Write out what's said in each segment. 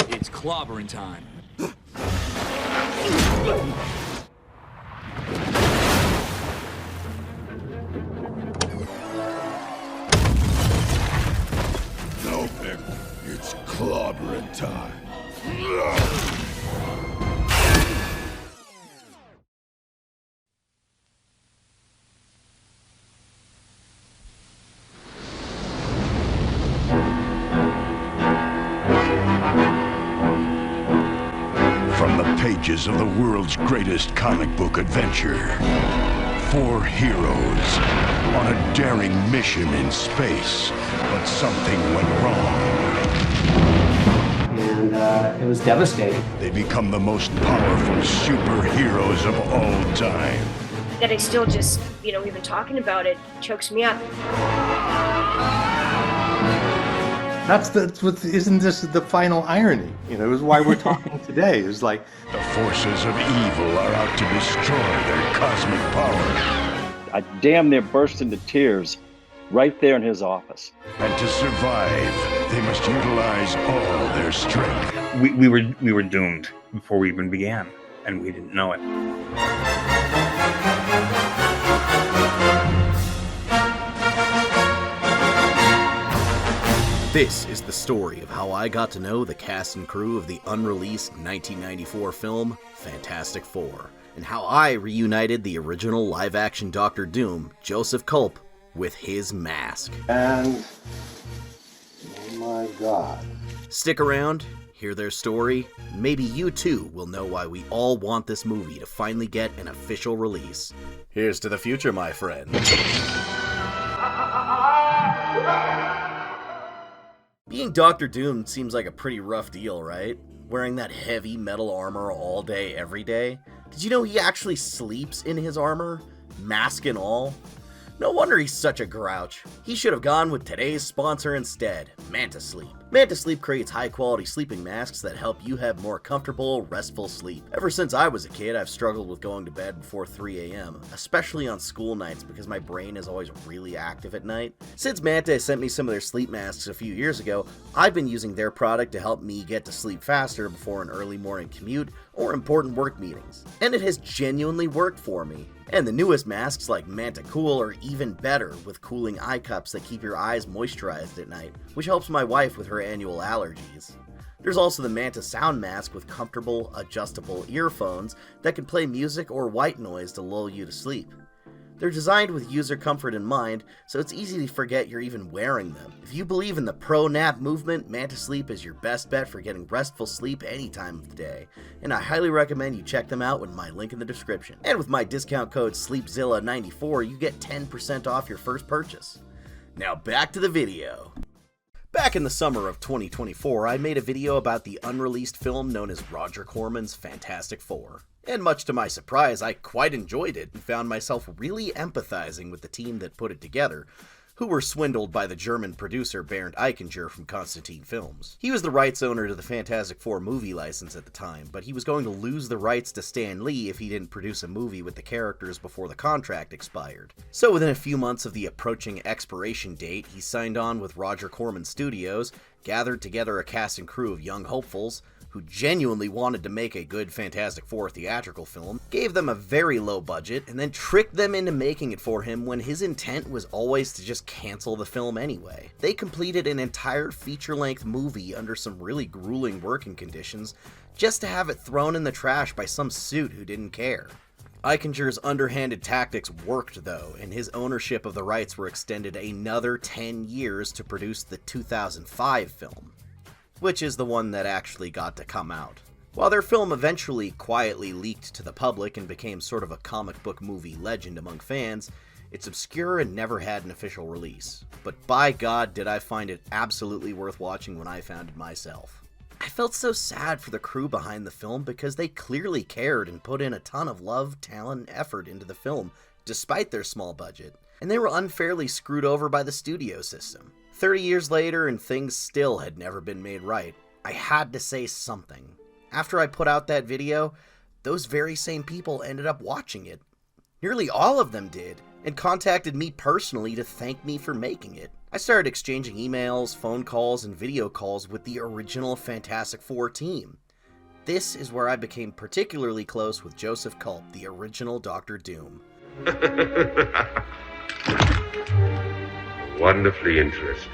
It's clobbering time. No, it's clobbering time. From the pages of the world's greatest comic book adventure, 4 heroes on a daring mission in space, but something went wrong. And it was devastating. They become the most powerful superheroes of all time. That I still just, even talking about it chokes me up. That's what, isn't this the final irony? Is why we're talking today. It's like the forces of evil are out to destroy their cosmic power. I damn near burst into tears right there in his office. And to survive, they must utilize all their strength. We were doomed before we even began, and we didn't know it. This is the story of how I got to know the cast and crew of the unreleased 1994 film Fantastic Four, and how I reunited the original live-action Doctor Doom, Joseph Culp, with his mask. And oh my God. Stick around, hear their story, and maybe you too will know why we all want this movie to finally get an official release. Here's to the future, my friend. Being Doctor Doom seems like a pretty rough deal, right? Wearing that heavy metal armor all day, every day. Did you know he actually sleeps in his armor? Mask and all? No wonder he's such a grouch. He should have gone with today's sponsor instead, Manta Sleep. Manta Sleep creates high-quality sleeping masks that help you have more comfortable, restful sleep. Ever since I was a kid, I've struggled with going to bed before 3 a.m., especially on school nights because my brain is always really active at night. Since Manta sent me some of their sleep masks a few years ago, I've been using their product to help me get to sleep faster before an early morning commute or important work meetings. And it has genuinely worked for me. And the newest masks like Manta Cool are even better, with cooling eye cups that keep your eyes moisturized at night, which helps my wife with her annual allergies. There's also the Manta Sound Mask with comfortable, adjustable earphones that can play music or white noise to lull you to sleep. They're designed with user comfort in mind, so it's easy to forget you're even wearing them. If you believe in the pro-nap movement, Manta Sleep is your best bet for getting restful sleep any time of the day, and I highly recommend you check them out with my link in the description. And with my discount code SleepZilla94, you get 10% off your first purchase. Now back to the video. Back in the summer of 2024, I made a video about the unreleased film known as Roger Corman's Fantastic Four. And much to my surprise, I quite enjoyed it and found myself really empathizing with the team that put it together, who were swindled by the German producer Bernd Eichinger from Constantine Films. He was the rights owner to the Fantastic Four movie license at the time, but he was going to lose the rights to Stan Lee if he didn't produce a movie with the characters before the contract expired. So within a few months of the approaching expiration date, he signed on with Roger Corman Studios, gathered together a cast and crew of young hopefuls, who genuinely wanted to make a good Fantastic Four theatrical film, gave them a very low budget, and then tricked them into making it for him when his intent was always to just cancel the film anyway. They completed an entire feature-length movie under some really grueling working conditions, just to have it thrown in the trash by some suit who didn't care. Eichinger's underhanded tactics worked though, and his ownership of the rights were extended another 10 years to produce the 2005 film, which is the one that actually got to come out. While their film eventually quietly leaked to the public and became sort of a comic book movie legend among fans, it's obscure and never had an official release. But by God, did I find it absolutely worth watching when I found it myself. I felt so sad for the crew behind the film because they clearly cared and put in a ton of love, talent, and effort into the film, despite their small budget, and they were unfairly screwed over by the studio system. 30 years later, and things still had never been made right, I had to say something. After I put out that video, those very same people ended up watching it. Nearly all of them did, and contacted me personally to thank me for making it. I started exchanging emails, phone calls, and video calls with the original Fantastic Four team. This is where I became particularly close with Joseph Culp, the original Dr. Doom. Wonderfully interesting.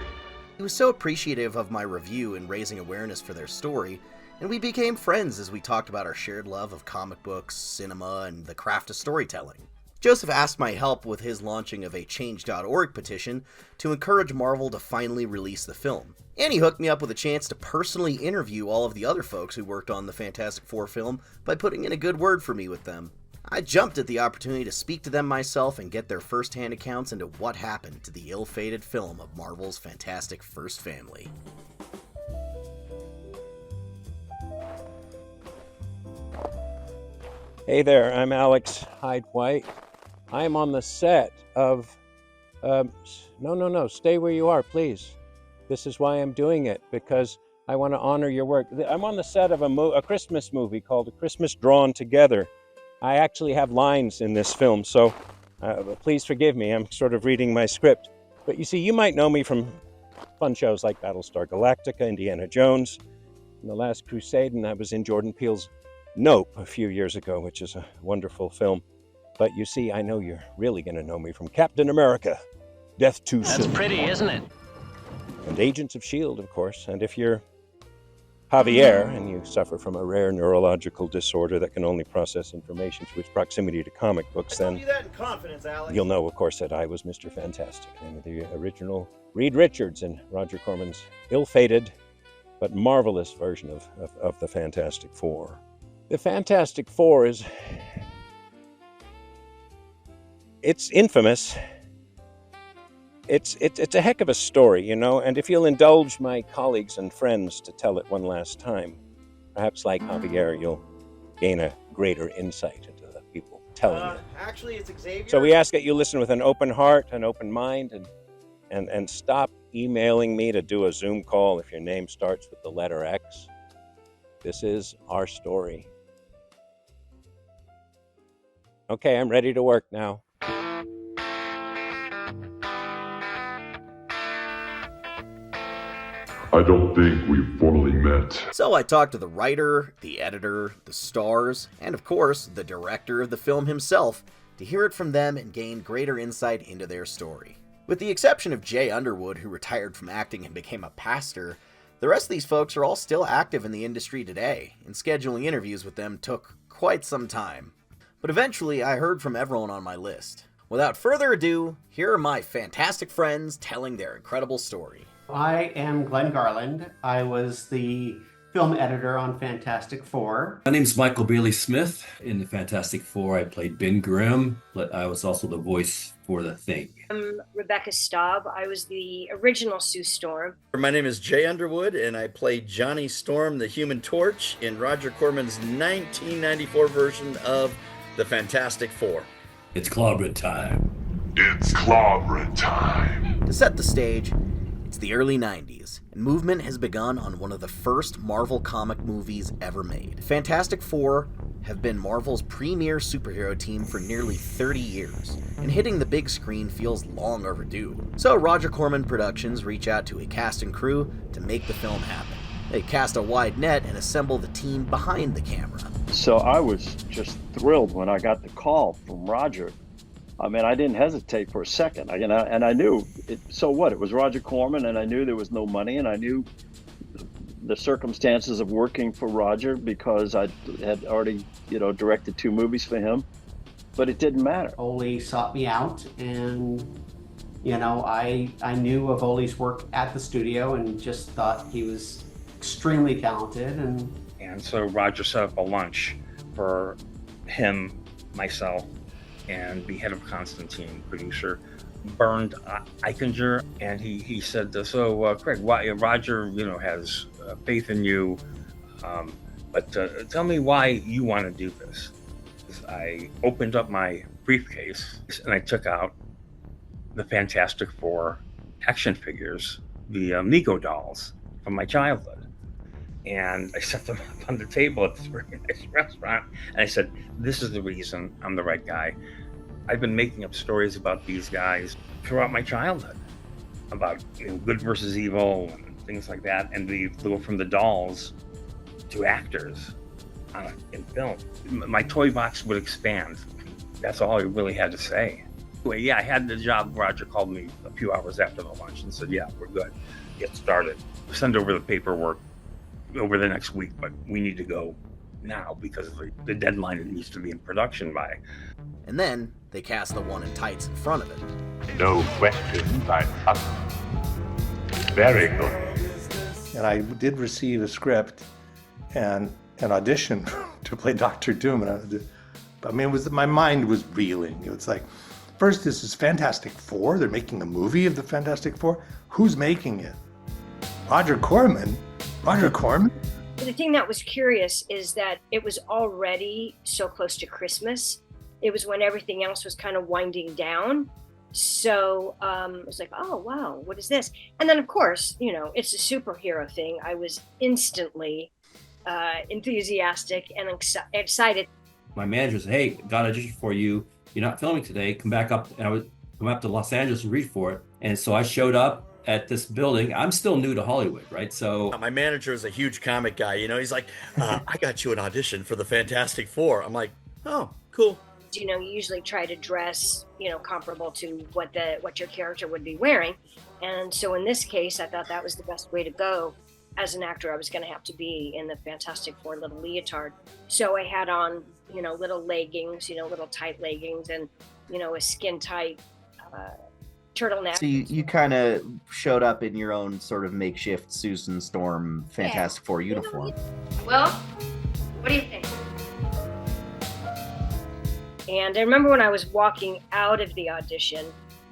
He was so appreciative of my review and raising awareness for their story, and we became friends as we talked about our shared love of comic books, cinema, and the craft of storytelling. Joseph asked my help with his launching of a Change.org petition to encourage Marvel to finally release the film. And he hooked me up with a chance to personally interview all of the other folks who worked on the Fantastic Four film by putting in a good word for me with them. I jumped at the opportunity to speak to them myself and get their first-hand accounts into what happened to the ill-fated film of Marvel's Fantastic First Family. Hey there, I'm Alex Hyde-White. I'm on the set of... No, stay where you are, please. This is why I'm doing it, because I want to honor your work. I'm on the set of a Christmas movie called A Christmas Drawn Together. I actually have lines in this film, so please forgive me. I'm sort of reading my script. But you see, you might know me from fun shows like Battlestar Galactica, Indiana Jones, and The Last Crusade, and I was in Jordan Peele's Nope a few years ago, which is a wonderful film. But you see, I know you're really going to know me from Captain America, Death Too Soon. That's pretty, isn't it? And Agents of S.H.I.E.L.D., of course. And if you're Xavier and you suffer from a rare neurological disorder that can only process information through its proximity to comic books, then you'll know, of course, that I was Mr. Fantastic, and the original Reed Richards in Roger Corman's ill-fated but marvelous version of the Fantastic Four. The Fantastic Four it's infamous. It's a heck of a story, you know, and if you'll indulge my colleagues and friends to tell it one last time, perhaps like Javier, you'll gain a greater insight into the people telling it. Actually, it's Xavier. So we ask that you listen with an open heart, an open mind, and stop emailing me to do a Zoom call if your name starts with the letter X. This is our story. Okay, I'm ready to work now. I don't think we've formally met. So I talked to the writer, the editor, the stars, and of course, the director of the film himself to hear it from them and gain greater insight into their story. With the exception of Jay Underwood, who retired from acting and became a pastor, the rest of these folks are all still active in the industry today, and scheduling interviews with them took quite some time. But eventually, I heard from everyone on my list. Without further ado, here are my fantastic friends telling their incredible story. I am Glenn Garland. I was the film editor on Fantastic Four. My name's Michael Bailey Smith. In the Fantastic Four, I played Ben Grimm, but I was also the voice for The Thing. I'm Rebecca Staub. I was the original Sue Storm. My name is Jay Underwood, and I played Johnny Storm, the Human Torch, in Roger Corman's 1994 version of The Fantastic Four. It's clobbering time. It's clobbering time. To set the stage, it's the early 90s, and movement has begun on one of the first Marvel comic movies ever made. Fantastic Four have been Marvel's premier superhero team for nearly 30 years, and hitting the big screen feels long overdue. So Roger Corman Productions reach out to a cast and crew to make the film happen. They cast a wide net and assemble the team behind the camera. So I was just thrilled when I got the call from Roger. I mean, I didn't hesitate for a second. I knew, so what? It was Roger Corman, and I knew there was no money, and I knew the circumstances of working for Roger because I had already, directed 2 movies for him. But it didn't matter. Ole sought me out, and, I knew of Ole's work at the studio and just thought he was extremely talented. And so Roger set up a lunch for him, myself, and the head of Constantine, producer, Bernd Eichinger, and he said, so Craig, Roger, has faith in you, but tell me why you want to do this. I opened up my briefcase and I took out the Fantastic Four action figures, the Mego dolls from my childhood. And I set them up on the table at this very nice restaurant. And I said, this is the reason I'm the right guy. I've been making up stories about these guys throughout my childhood, about good versus evil and things like that, and we go from the dolls to actors in film. My toy box would expand. That's all I really had to say. Anyway, yeah, I had the job. Roger called me a few hours after the lunch and said, yeah, we're good. Get started. Send over the paperwork over the next week, but we need to go now because of the deadline it needs to be in production by. And then they cast the one in tights in front of it. No questions, I trust. Very good. And I did receive a script and an audition to play Dr. Doom. And my mind was reeling. It was like, first, this is Fantastic Four. They're making a movie of the Fantastic Four. Who's making it? Roger Corman? Roger Corman? The thing that was curious is that it was already so close to Christmas. It was when everything else was kind of winding down. So it was like, oh, wow, what is this? And then, of course, it's a superhero thing. I was instantly enthusiastic and excited. My manager said, hey, got an audition for you. You're not filming today. Come back up. And I would come up to Los Angeles and read for it. And so I showed up at this building. I'm still new to Hollywood, right? So my manager is a huge comic guy. He's like, I got you an audition for the Fantastic Four. I'm like, oh, cool. You usually try to dress, comparable to what your character would be wearing. And so in this case, I thought that was the best way to go. As an actor, I was going to have to be in the Fantastic Four little leotard. So I had on, little leggings, little tight leggings and, a skin tight turtleneck. So you kind of showed up in your own sort of makeshift Susan Storm Fantastic Four uniform. Well, what do you think? And I remember when I was walking out of the audition,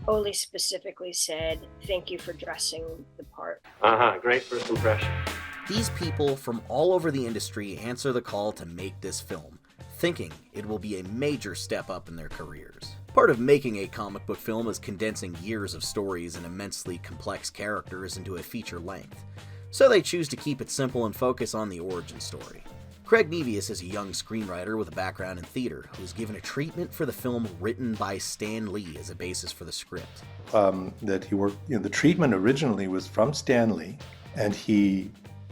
Ole specifically said, thank you for dressing the part. Great first impression. These people from all over the industry answer the call to make this film, thinking it will be a major step up in their careers. Part of making a comic book film is condensing years of stories and immensely complex characters into a feature length, so they choose to keep it simple and focus on the origin story. Craig Nevius is a young screenwriter with a background in theater who was given a treatment for the film written by Stan Lee as a basis for the script. That he worked, the treatment originally was from Stan Lee, and he,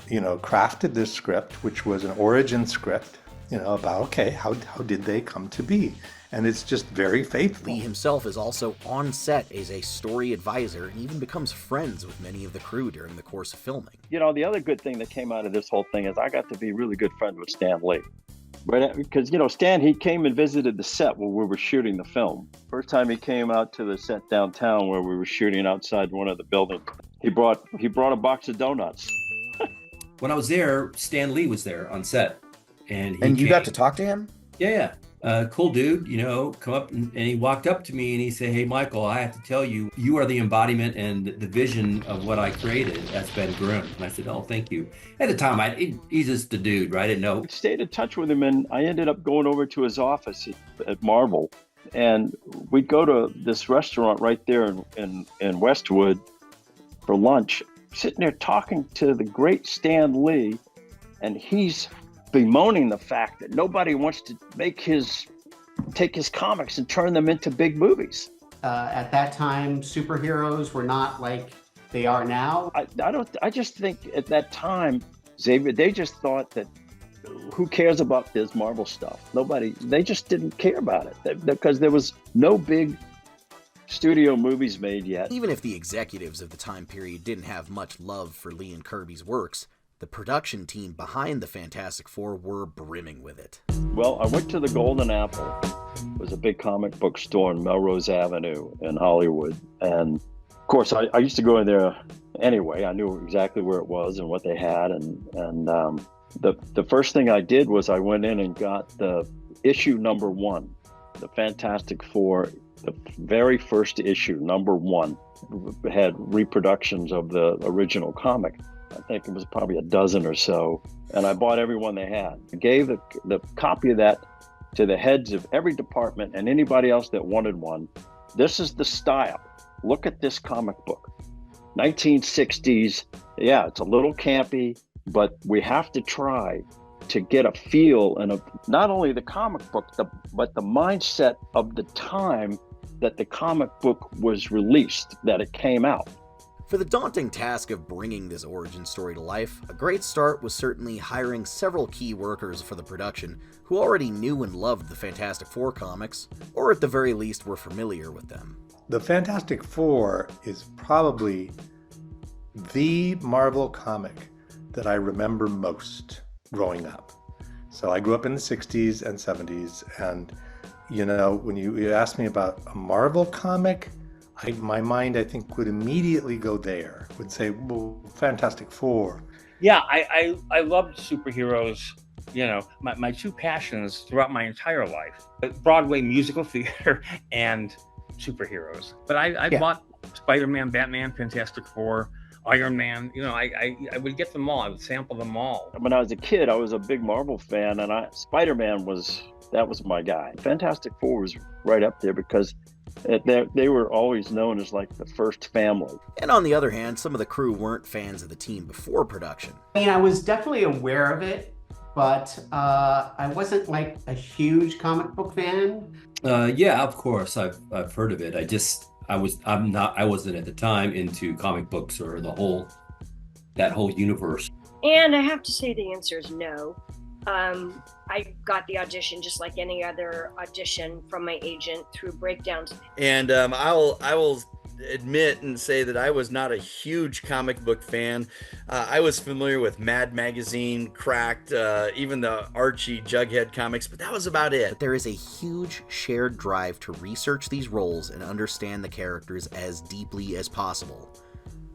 crafted this script, which was an origin script, about, how did they come to be? And it's just very faithful. Lee himself is also on set as a story advisor and even becomes friends with many of the crew during the course of filming. The other good thing that came out of this whole thing is I got to be really good friends with Stan Lee. But because, Stan, he came and visited the set where we were shooting the film. First time he came out to the set downtown where we were shooting outside one of the buildings, he brought a box of donuts. when I was there, Stan Lee was there on set. And you got to talk to him? Yeah. Cool dude, come up and he walked up to me and he said, hey, Michael, I have to tell you, you are the embodiment and the vision of what I created. That's Ben Grimm. And I said, oh, thank you. At the time, he's just the dude, right? I didn't know. I stayed in touch with him and I ended up going over to his office at Marvel. And we'd go to this restaurant right there in Westwood for lunch, sitting there talking to the great Stan Lee, and he's bemoaning the fact that nobody wants to take his comics and turn them into big movies. At that time, superheroes were not like they are now. I just think at that time, Xavier, they just thought that who cares about this Marvel stuff? They just didn't care about it because there was no big studio movies made yet. Even if the executives of the time period didn't have much love for Lee and Kirby's works, the production team behind the Fantastic Four were brimming with it. Well, I went to the Golden Apple. It was a big comic book store on Melrose Avenue in Hollywood. And of course, I used to go in there anyway. I knew exactly where it was and what they had. And the first thing I did was I went in and got the issue number 1, the Fantastic Four, the very first issue, number 1, had reproductions of the original comic. I think it was probably a dozen or so, and I bought every one they had. I gave the copy of that to the heads of every department and anybody else that wanted one. This is the style. Look at this comic book. 1960s. Yeah, it's a little campy, but we have to try to get a feel and not only the comic book, but the mindset of the time that the comic book was released, that it came out. For the daunting task of bringing this origin story to life, a great start was certainly hiring several key workers for the production who already knew and loved the Fantastic Four comics, or at the very least were familiar with them. The Fantastic Four is probably the Marvel comic that I remember most growing up. So I grew up in the 60s and 70s, and when you asked me about a Marvel comic, my mind, I think, would immediately go there, would say, well, Fantastic Four. Yeah, I loved superheroes. My two passions throughout my entire life, Broadway musical theater and superheroes. But I bought Spider-Man, Batman, Fantastic Four, Iron Man. I would get them all. I would sample them all. When I was a kid, I was a big Marvel fan, and Spider-Man was my guy. Fantastic Four was right up there because they were always known as like the first family. And on the other hand, some of the crew weren't fans of the team before production. I was definitely aware of it, but I wasn't like a huge comic book fan. Yeah, of course, I've heard of it. I wasn't at the time into comic books or that whole universe. And I have to say the answer is no. I got the audition just like any other audition from my agent through breakdowns. And I will admit and say that I was not a huge comic book fan. I was familiar with Mad Magazine, Cracked, even the Archie Jughead comics, but that was about it. But there is a huge shared drive to research these roles and understand the characters as deeply as possible.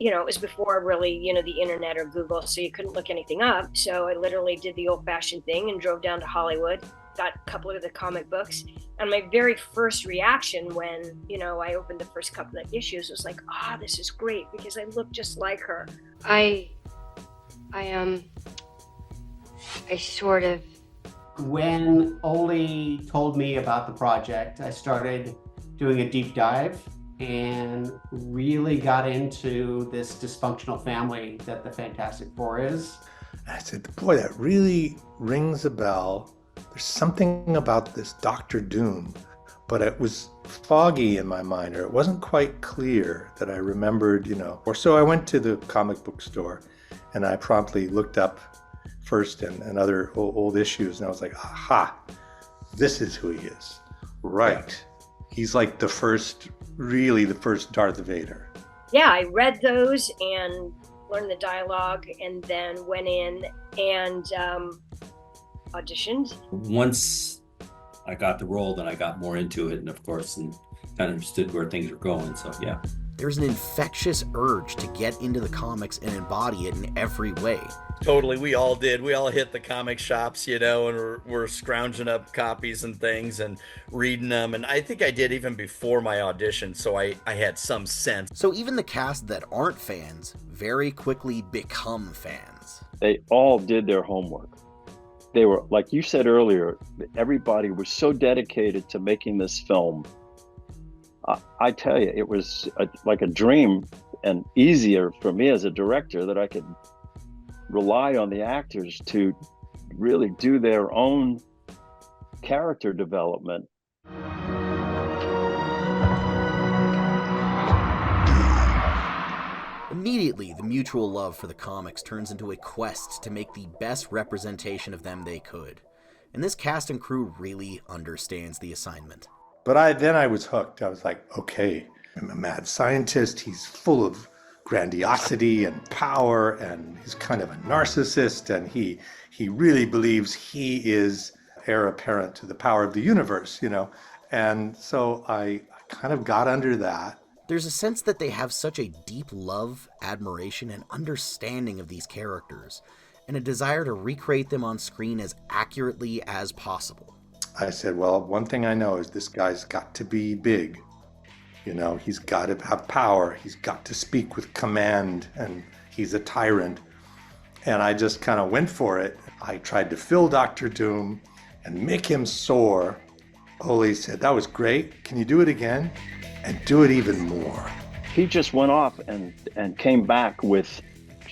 It was before really, the internet or Google, so you couldn't look anything up. So I literally did the old-fashioned thing and drove down to Hollywood, got a couple of the comic books. And my very first reaction when, I opened the first couple of issues was like, this is great because I look just like her. I sort of... When Ole told me about the project, I started doing a deep dive and really got into this dysfunctional family that the Fantastic Four is. And I said, boy, that really rings a bell. There's something about this Dr. Doom, but it was foggy in my mind, or it wasn't quite clear that I remembered, Or so I went to the comic book store and I promptly looked up First and other old issues, and I was like, aha, this is who he is. Right. He's like the first Darth Vader. Yeah, I read those and learned the dialogue and then went in and auditioned. Once I got the role, then I got more into it, and of course, and kind of understood where things were going, so yeah. There's an infectious urge to get into the comics and embody it in every way. Totally, we all did. We all hit the comic shops, and we're scrounging up copies and things and reading them. And I think I did even before my audition, so I had some sense. So even the cast that aren't fans very quickly become fans. They all did their homework. They were, like you said earlier, everybody was so dedicated to making this film. I tell you, it was like a dream, and easier for me as a director that I could rely on the actors to really do their own character development. Immediately, the mutual love for the comics turns into a quest to make the best representation of them they could. And this cast and crew really understands the assignment. But I was hooked. I was like, okay, I'm a mad scientist. He's full of grandiosity and power, and he's kind of a narcissist, and he really believes he is heir apparent to the power of the universe, And so I kind of got under that. There's a sense that they have such a deep love, admiration, and understanding of these characters, and a desire to recreate them on screen as accurately as possible. I said, well, one thing I know is this guy's got to be big. He's got to have power. He's got to speak with command, and he's a tyrant. And I just kind of went for it. I tried to fill Dr. Doom and make him soar. Ole said, that was great. Can you do it again? And do it even more. He just went off and came back with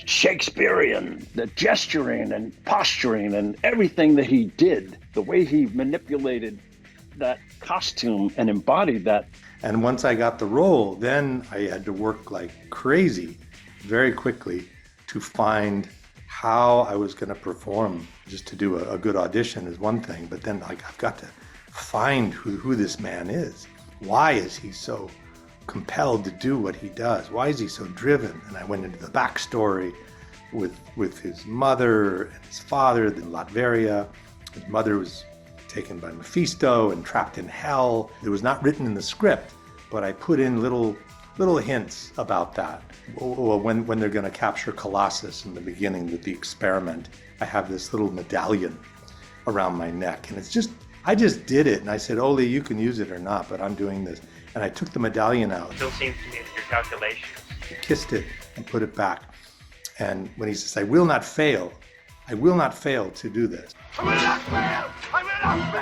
Shakespearean, the gesturing and posturing and everything that he did, the way he manipulated that costume and embodied that. And once I got the role, then I had to work like crazy very quickly to find how I was going to perform. Just to do a good audition is one thing, but then like I've got to find who this man is. Why is he so compelled to do what he does? Why is he so driven? And I went into the backstory with his mother and his father in Latveria. His mother was taken by Mephisto and trapped in hell. It was not written in the script, but I put in little hints about that. When they're going to capture Colossus in the beginning with the experiment, I have this little medallion around my neck, and I just did it, and I said, Ole, you can use it or not, but I'm doing this. And I took the medallion out. Still seems to me that your calculations. Kissed it and put it back. And when he says, I will not fail to do this. I will not fail! I will not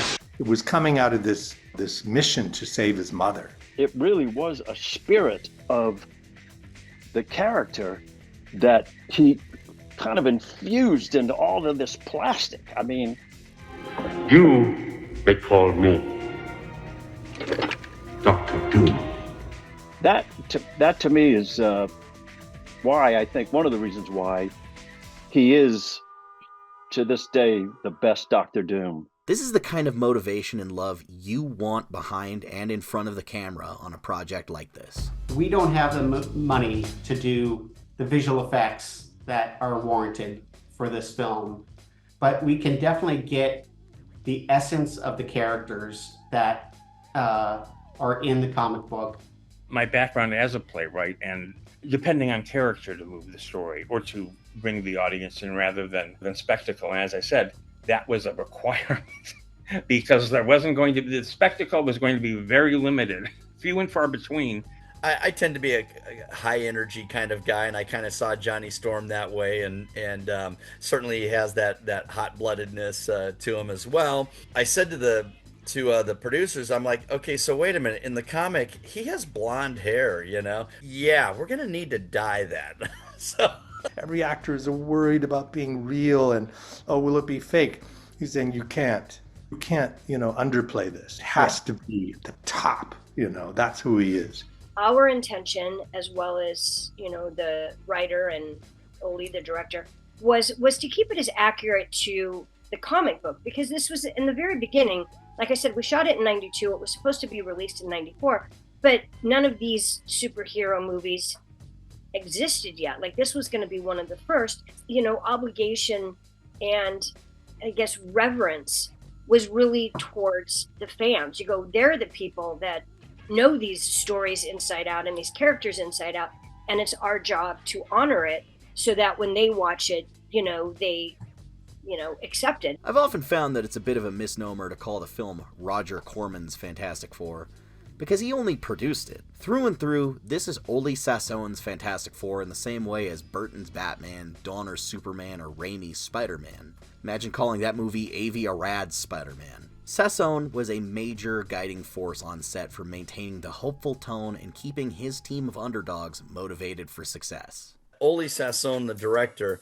fail! It was coming out of this mission to save his mother. It really was a spirit of the character that he kind of infused into all of this plastic. I mean, You may call me Dr. Doom. that to me is why I think one of the reasons why he is to this day the best Dr. Doom. This is the kind of motivation and love you want behind and in front of the camera on a project like this. We don't have the money to do the visual effects that are warranted for this film, but we can definitely get the essence of the characters that are in the comic book. My background as a playwright, and depending on character to move the story or to bring the audience in rather than spectacle. And as I said, that was a requirement because the spectacle was going to be very limited, few and far between. I tend to be a high energy kind of guy, and I kind of saw Johnny Storm that way, and certainly he has that hot bloodedness to him as well. I said to the producers, I'm like, okay, so wait a minute, in the comic he has blonde hair, yeah, we're gonna need to dye that. So every actor is worried about being real and will it be fake? He's saying you can't underplay this. It has to be the top. That's who he is. Our intention, as well as the writer and Ole, the director, was to keep it as accurate to the comic book, because this was in the very beginning. Like I said, we shot it in '92. It was supposed to be released in '94, but none of these superhero movies existed yet. Like, this was going to be one of the first. Obligation and I guess reverence was really towards the fans. They're the people that know these stories inside out and these characters inside out, and it's our job to honor it so that when they watch it, they accept it. I've often found that it's a bit of a misnomer to call the film Roger Corman's Fantastic Four, because he only produced it. Through and through, this is Ole Sassoon's Fantastic Four in the same way as Burton's Batman, Donner's Superman, or Raimi's Spider-Man. Imagine calling that movie Avi Arad's Spider-Man. Sassoon was a major guiding force on set for maintaining the hopeful tone and keeping his team of underdogs motivated for success. Ole Sassoon, the director,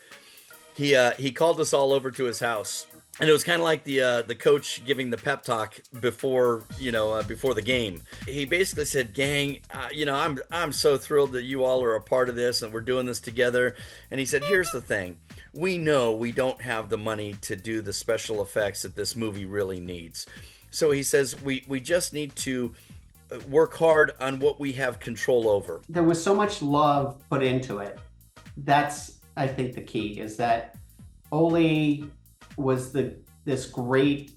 he called us all over to his house, and it was kind of like the coach giving the pep talk before the game. He basically said, "Gang, I'm so thrilled that you all are a part of this and we're doing this together." And he said, "Here's the thing. We know we don't have the money to do the special effects that this movie really needs. So," he says, we just need to work hard on what we have control over." There was so much love put into it. That's, I think, the key, is that Ole was this great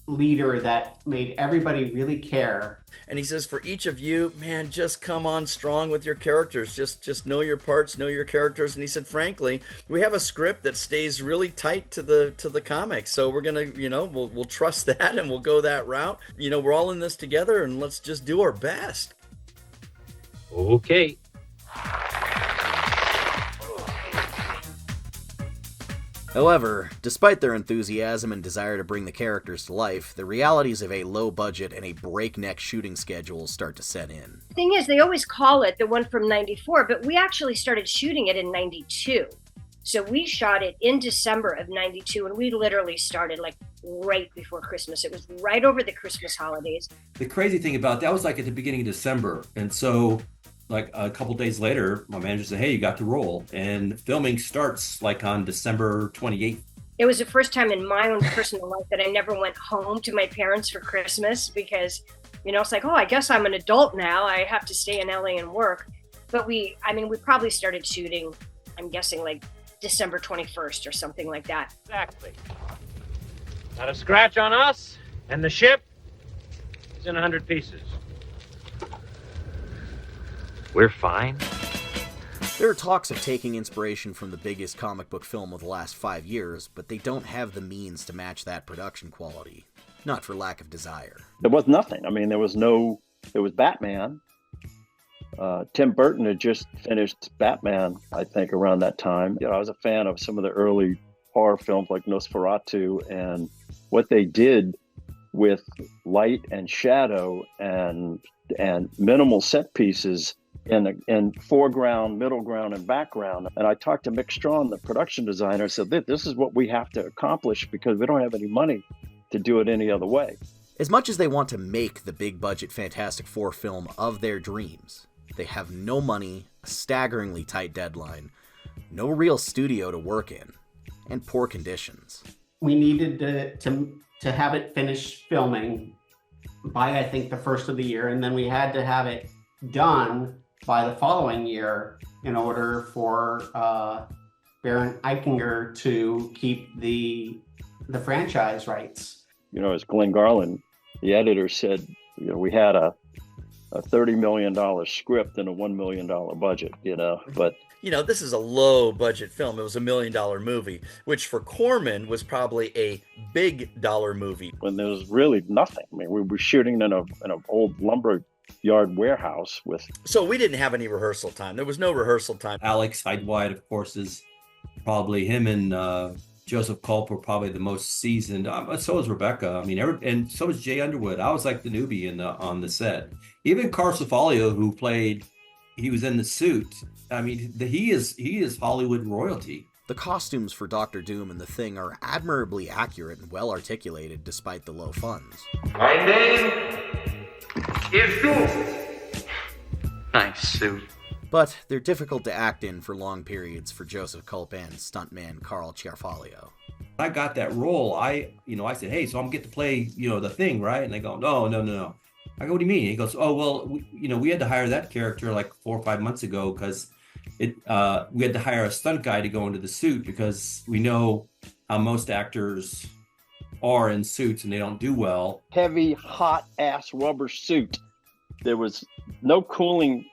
leader that made everybody really care. And he says, for each of you, man, just come on strong with your characters. Just know your parts, know your characters. And he said, frankly, we have a script that stays really tight to the comics. So we're gonna, we'll trust that and we'll go that route. We're all in this together, and let's just do our best. Okay. However, despite their enthusiasm and desire to bring the characters to life, the realities of a low budget and a breakneck shooting schedule start to set in. The thing is, they always call it the one from 94, but we actually started shooting it in 92. So we shot it in December of 92, and we literally started like right before Christmas. It was right over the Christmas holidays. The crazy thing about that was like at the beginning of December. And so like a couple days later, my manager said, hey, you got the role. And filming starts like on December 28th. It was the first time in my own personal life that I never went home to my parents for Christmas because, you know, it's like, oh, I guess I'm an adult now. I have to stay in LA and work. But we probably started shooting, I'm guessing like December 21st or something like that. Exactly. Not a scratch on us, and the ship is in 100 pieces. We're fine. There are talks of taking inspiration from the biggest comic book film of the last 5 years, but they don't have the means to match that production quality. Not for lack of desire. There was nothing. I mean, there was Batman. Tim Burton had just finished Batman, I think, around that time. You know, I was a fan of some of the early horror films like Nosferatu, and what they did with light and shadow and minimal set pieces in foreground, middle ground, and background. And I talked to Mick Strawn, the production designer, said that this is what we have to accomplish because we don't have any money to do it any other way. As much as they want to make the big budget Fantastic Four film of their dreams, they have no money, a staggeringly tight deadline, no real studio to work in, and poor conditions. We needed to have it finished filming by, I think, the first of the year, and then we had to have it done by the following year in order for Baron Eichinger to keep the franchise rights. You know, as Glenn Garland, the editor, said, you know, we had a $30 million script and a $1 million budget, you know, but you know, this is a low budget film. It was $1 million movie, which for Corman was probably a big dollar movie. When there was really nothing. I mean, we were shooting in an old lumber yard warehouse with. So we didn't have any rehearsal time. There was no rehearsal time. Alex Hyde-White, of course, is probably him and Joseph Culp were probably the most seasoned. So was Rebecca. I mean, and so was Jay Underwood. I was like the newbie on the set. Even Carl Cefalio, who he was in the suit. I mean, he is Hollywood royalty. The costumes for Doctor Doom and the Thing are admirably accurate and well articulated despite the low funds. My name is Doom. Nice suit. But they're difficult to act in for long periods for Joseph Culp and stuntman Carl Cefalio. I got that role. I said, hey, so I'm get to play, the Thing, right? And they go, no. I go, what do you mean? He goes, oh, well, we had to hire that character like 4 or 5 months ago because we had to hire a stunt guy to go into the suit because we know how most actors are in suits and they don't do well. Heavy, hot ass rubber suit. There was no cooling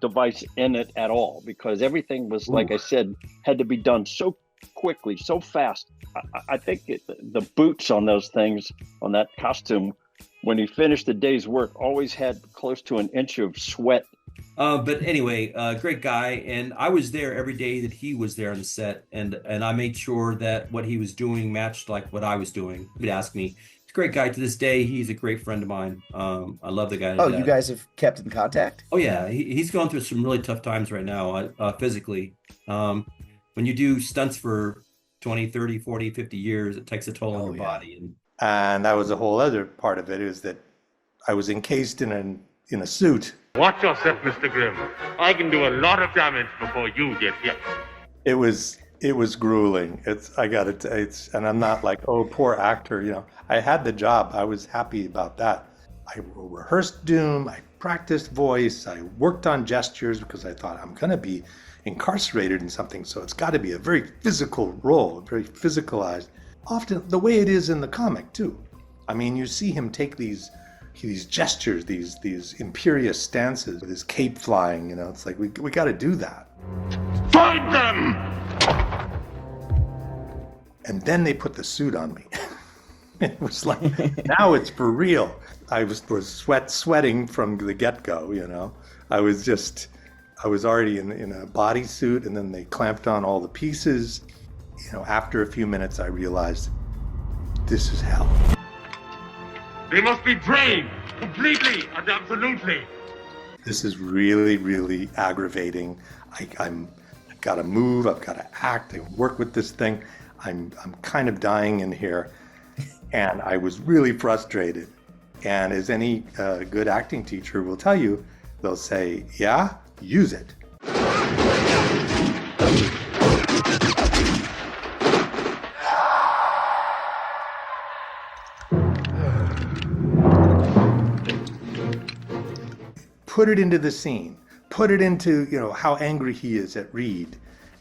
device in it at all because everything was, like I said, had to be done so quickly, so fast. I think the boots on those things, on that costume, when he finished the day's work, always had close to an inch of sweat. But anyway, great guy. And I was there every day that he was there on the set. And I made sure that what he was doing matched like what I was doing. He'd ask me. He's a great guy to this day. He's a great friend of mine. I love the guy. Oh, you guys have kept in contact? Oh, yeah. He's going through some really tough times right now, physically. When you do stunts for 20, 30, 40, 50 years, it takes a toll on your body. And that was a whole other part of it, is that I was encased in a suit. Watch yourself, Mr. Grimm. I can do a lot of damage before you get hit. It was grueling. And I'm not like, oh, poor actor. I had the job. I was happy about that. I rehearsed Doom. I practiced voice. I worked on gestures because I thought I'm going to be incarcerated in something. So it's got to be a very physical role, very physicalized. Often the way it is in the comic too. I mean, you see him take these gestures, these imperious stances with his cape flying. It's like we got to do that. Find them! And then they put the suit on me. It was like, now it's for real. I was sweating from the get-go. I was already in a bodysuit, and then they clamped on all the pieces. after a few minutes, I realized this is hell. They must be drained completely and absolutely. This is really, really aggravating. I've got to move. I've got to act. I work with this thing. I'm kind of dying in here, and I was really frustrated. And as any good acting teacher will tell you, they'll say, "Yeah, use it." Put it into the scene. Put it into, how angry he is at Reed,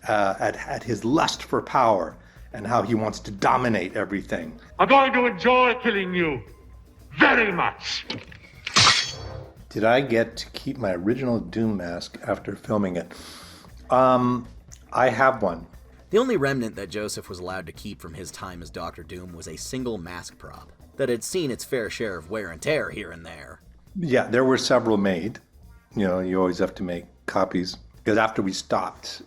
at his lust for power, and how he wants to dominate everything. I'm going to enjoy killing you very much. Did I get to keep my original Doom mask after filming it? I have one. The only remnant that Joseph was allowed to keep from his time as Dr. Doom was a single mask prop that had seen its fair share of wear and tear here and there. Yeah, there were several made. You always have to make copies. Because after we stopped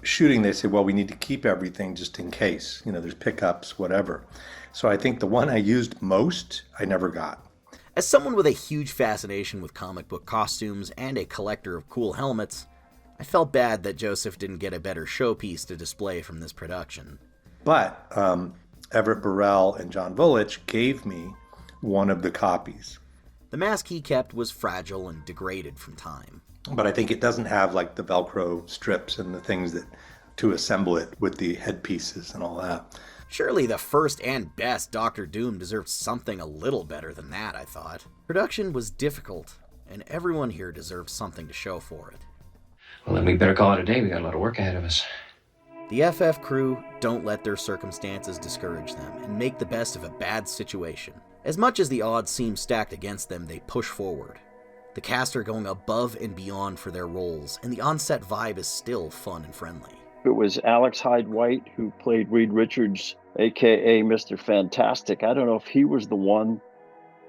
shooting, they said, well, we need to keep everything just in case. There's pickups, whatever. So I think the one I used most, I never got. As someone with a huge fascination with comic book costumes and a collector of cool helmets, I felt bad that Joseph didn't get a better showpiece to display from this production. But Everett Burrell and John Volich gave me one of the copies. The mask he kept was fragile and degraded from time. But I think it doesn't have like the Velcro strips and the things that to assemble it with the headpieces and all that. Surely the first and best Dr. Doom deserved something a little better than that, I thought. Production was difficult, and everyone here deserved something to show for it. Well, then we better call it a day. We got a lot of work ahead of us. The FF crew don't let their circumstances discourage them and make the best of a bad situation. As much as the odds seem stacked against them, they push forward. The cast are going above and beyond for their roles, and the on-set vibe is still fun and friendly. It was Alex Hyde White who played Reed Richards, a.k.a. Mr. Fantastic. I don't know if he was the one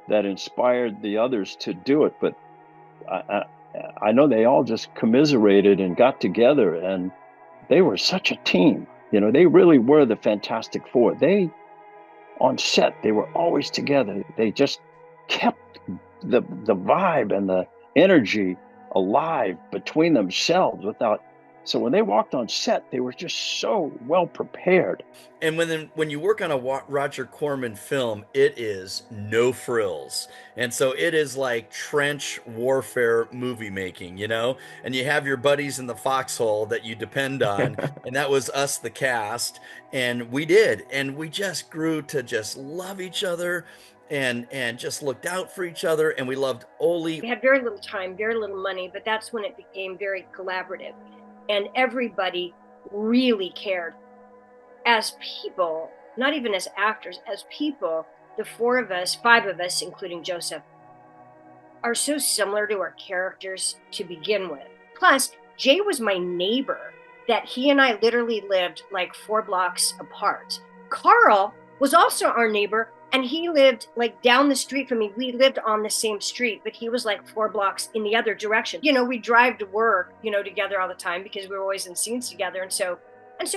that inspired the others to do it, but I know they all just commiserated and got together, and they were such a team. They really were the Fantastic Four. On set, they were always together. They just kept the vibe and the energy alive between themselves so when they walked on set, they were just so well prepared. And when you work on a Roger Corman film, it is no frills. And so it is like trench warfare movie making, and you have your buddies in the foxhole that you depend on. And that was us, the cast. And we did. And we just grew to just love each other and just looked out for each other. And we loved Ole. We had very little time, very little money, but that's when it became very collaborative. And everybody really cared. As people, not even as actors, as people, the five of us, including Joseph, are so similar to our characters to begin with. Plus, Jay was my neighbor, that he and I literally lived like 4 blocks apart. Carl was also our neighbor, and he lived like down the street from me. We lived on the same street, but he was like 4 blocks in the other direction. We drive to work, together all the time because we were always in scenes together. And so,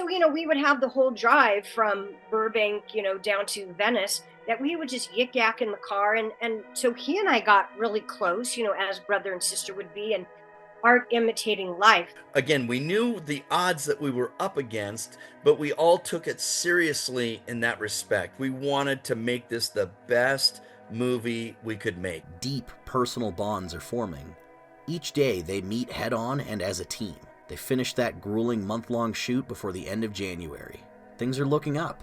we would have the whole drive from Burbank, down to Venice, that we would just yik yak in the car. And so he and I got really close, as brother and sister would be, and art imitating life. Again, we knew the odds that we were up against, but we all took it seriously in that respect. We wanted to make this the best movie we could make. Deep personal bonds are forming. Each day they meet head on and as a team. They finish that grueling month-long shoot before the end of January. Things are looking up.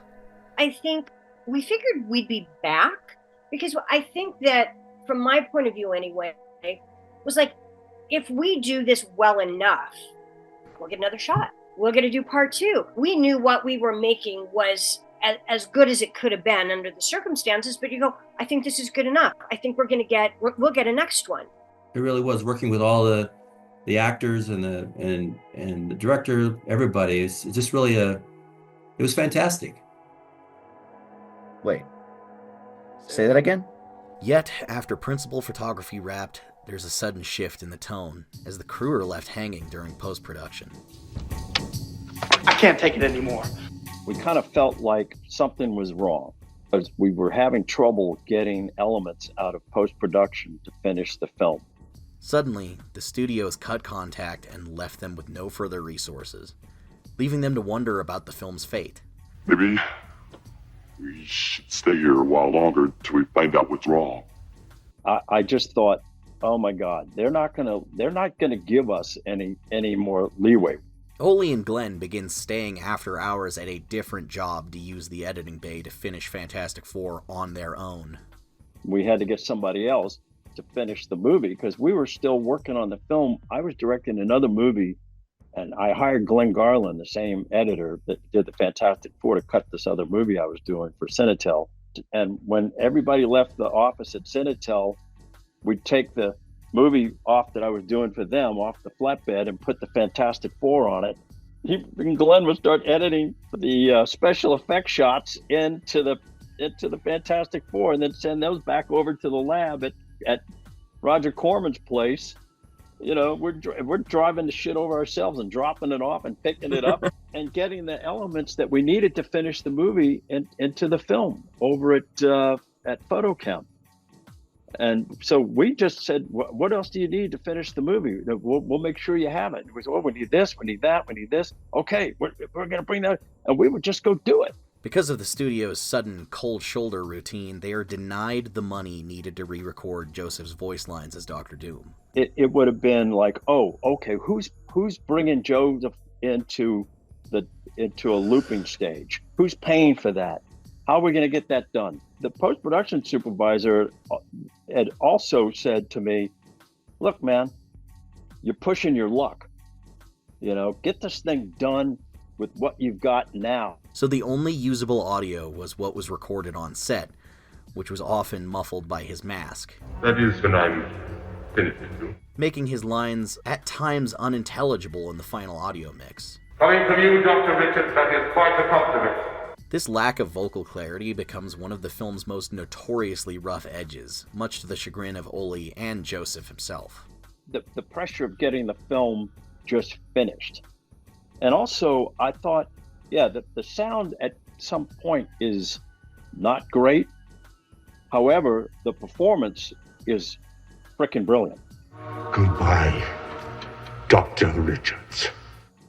I think we figured we'd be back because I think that, from my point of view anyway, was like, if we do this well enough, we'll get another shot. We'll get to do part 2. We knew what we were making was as good as it could have been under the circumstances, but I think this is good enough. I think we'll get a next one. It really was working with all the actors and the director, everybody. It's just really it was fantastic. Wait, say that again? Yet, after principal photography wrapped, there's a sudden shift in the tone as the crew are left hanging during post-production. I can't take it anymore. we kind of felt like something was wrong because we were having trouble getting elements out of post-production to finish the film. Suddenly, the studios cut contact and left them with no further resources, leaving them to wonder about the film's fate. Maybe we should stay here a while longer until we find out what's wrong. I just thought, oh my God, they're not gonna give us any more leeway. Ole and Glenn begin staying after hours at a different job to use the editing bay to finish Fantastic Four on their own. We had to get somebody else to finish the movie because we were still working on the film. I was directing another movie, and I hired Glenn Garland, the same editor that did the Fantastic Four, to cut this other movie I was doing for Cinetel. And when everybody left the office at Cinetel, we'd take the movie off that I was doing for them off the flatbed and put the Fantastic Four on it. Glenn would start editing the special effects shots into the Fantastic Four, and then send those back over to the lab at Roger Corman's place. You know, we're driving the shit over ourselves and dropping it off and picking it up and getting the elements that we needed to finish the movie into the film over at Photochem. And so we just said, what else do you need to finish the movie? We'll make sure you have it. We said, we need this, we need that, we need this. Okay, we're going to bring that. And we would just go do it. Because of the studio's sudden cold shoulder routine, they are denied the money needed to re-record Joseph's voice lines as Dr. Doom. It would have been like, oh, okay, who's bringing Joseph into a looping stage? Who's paying for that? How are we going to get that done? The post-production supervisor had also said to me, look, man, you're pushing your luck. You know, get this thing done with what you've got now. So the only usable audio was what was recorded on set, which was often muffled by his mask. That is when I'm finished with you. Making his lines at times unintelligible in the final audio mix. Coming from you, Dr. Richards, that is quite a compliment. This lack of vocal clarity becomes one of the film's most notoriously rough edges, much to the chagrin of Ole and Joseph himself. The pressure of getting the film just finished. And also, I thought, yeah, the sound at some point is not great. However, the performance is frickin' brilliant. Goodbye, Dr. Richards.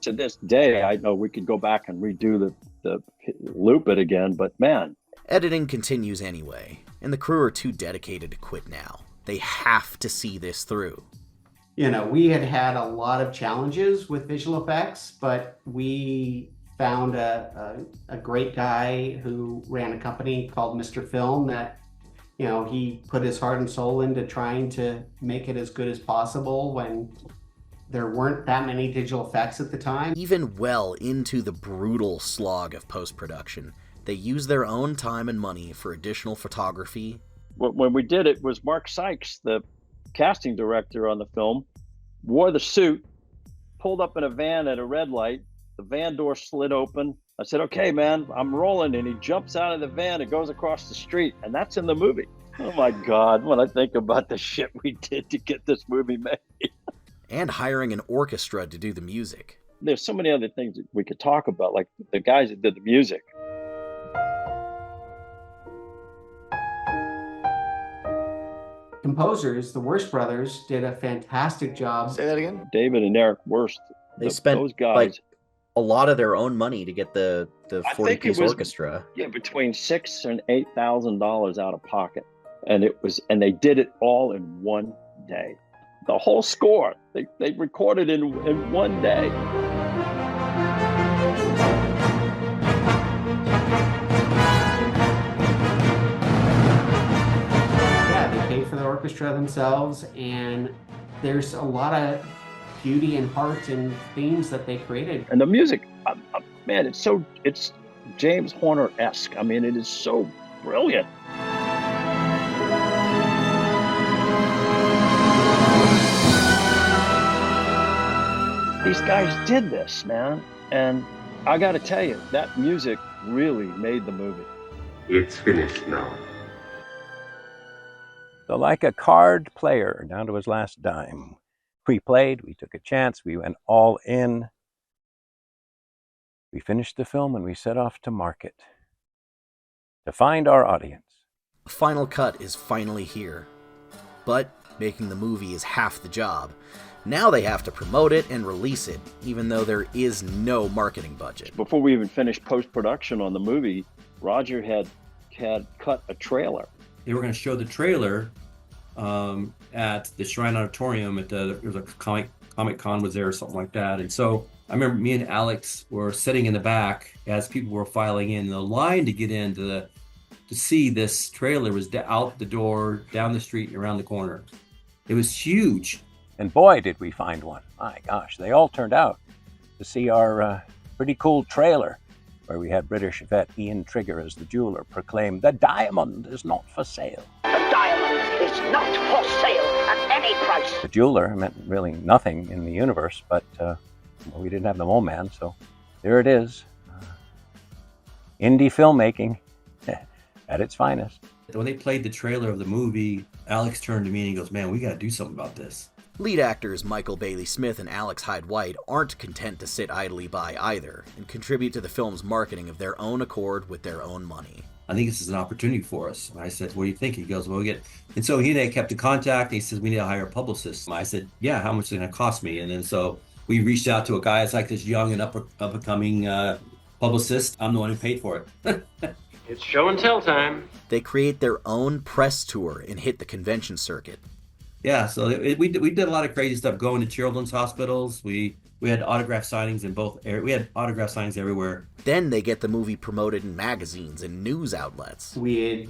To this day, I know we could go back and redo the loop it again, but man. Editing continues anyway, and the crew are too dedicated to quit now. They have to see this through. You know, we had a lot of challenges with visual effects, but we found a great guy who ran a company called Mr. Film that, you know, he put his heart and soul into trying to make it as good as possible when there weren't that many digital effects at the time. Even well into the brutal slog of post-production, they used their own time and money for additional photography. When we did it, was Mark Sykes, the casting director on the film, wore the suit, pulled up in a van at a red light, the van door slid open. I said, okay, man, I'm rolling. And he jumps out of the van and goes across the street. And that's in the movie. Oh my God, when I think about the shit we did to get this movie made. And hiring an orchestra to do the music. There's so many other things that we could talk about, like the guys that did the music. Composers, the Worst brothers, did a fantastic job. Say that again? David and Eric Worst. They spent those guys, like a lot of their own money to get the 40-piece orchestra. Yeah, between $6,000 and $8,000 out of pocket, and they did it all in one day. The whole score they recorded in one day. For the orchestra themselves, and there's a lot of beauty and heart and themes that they created. And the music, man, it's James Horner-esque. I mean, it is so brilliant. These guys did this, man, and I got to tell you, that music really made the movie. It's finished now. So like a card player down to his last dime, we played, we took a chance, we went all in. We finished the film and we set off to market, to find our audience. Final Cut is finally here. But making the movie is half the job. Now they have to promote it and release it, even though there is no marketing budget. Before we even finished post-production on the movie, Roger had cut a trailer. They were going to show the trailer at the Shrine Auditorium there was a Comic Con was there or something like that. And so I remember me and Alex were sitting in the back as people were filing in. The line to get in to see this trailer was out the door, down the street, and around the corner. It was huge. And boy, did we find one. My gosh, they all turned out to see our pretty cool trailer, where we had British vet Ian Trigger as the jeweler proclaim, "The diamond is not for sale." The diamond is not for sale at any price. The jeweler meant really nothing in the universe, but we didn't have the mole man, so there it is. Indie filmmaking at its finest. When they played the trailer of the movie, Alex turned to me and he goes, "Man, we got to do something about this." Lead actors Michael Bailey Smith and Alex Hyde White aren't content to sit idly by either, and contribute to the film's marketing of their own accord with their own money. I think this is an opportunity for us. And I said, "What do you think?" He goes, "Well, we get..." And so he and I kept in contact. And he says, "We need to hire a publicist." I said, "Yeah, how much is it going to cost me?" And then so we reached out to a guy that's like this young and up-and-coming publicist. I'm the one who paid for it. It's show and tell time. They create their own press tour and hit the convention circuit. Yeah, so we did a lot of crazy stuff, going to children's hospitals. We had autograph signings in both areas. We had autograph signings everywhere. Then they get the movie promoted in magazines and news outlets. We had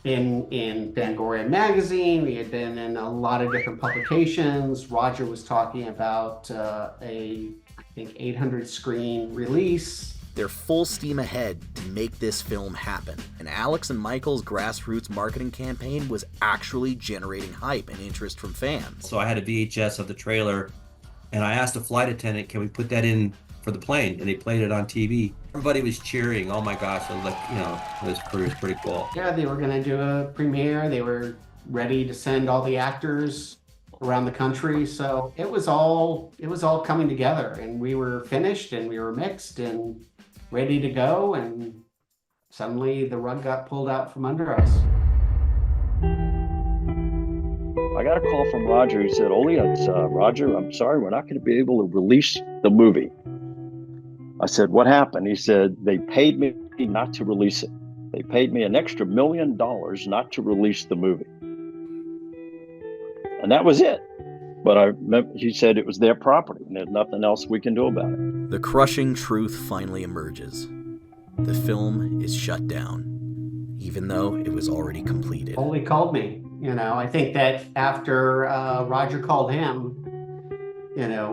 been in Fangoria magazine. We had been in a lot of different publications. Roger was talking about I think 800 screen release. They're full steam ahead to make this film happen, and Alex and Michael's grassroots marketing campaign was actually generating hype and interest from fans. So I had a VHS of the trailer, and I asked a flight attendant, "Can we put that in for the plane?" And they played it on TV. Everybody was cheering. Oh my gosh, it was pretty cool. Yeah, they were going to do a premiere. They were ready to send all the actors around the country. So it was all coming together, and we were finished and we were mixed and ready to go, and suddenly the rug got pulled out from under us. I got a call from Roger. He said, "Ole, it's Roger, I'm sorry, we're not going to be able to release the movie." I said, "What happened?" He said, "They paid me not to release it. They paid me an extra $1 million not to release the movie." And that was it. But he said it was their property and there's nothing else we can do about it. The crushing truth finally emerges. The film is shut down, even though it was already completed. Ole called me. I think that after Roger called him,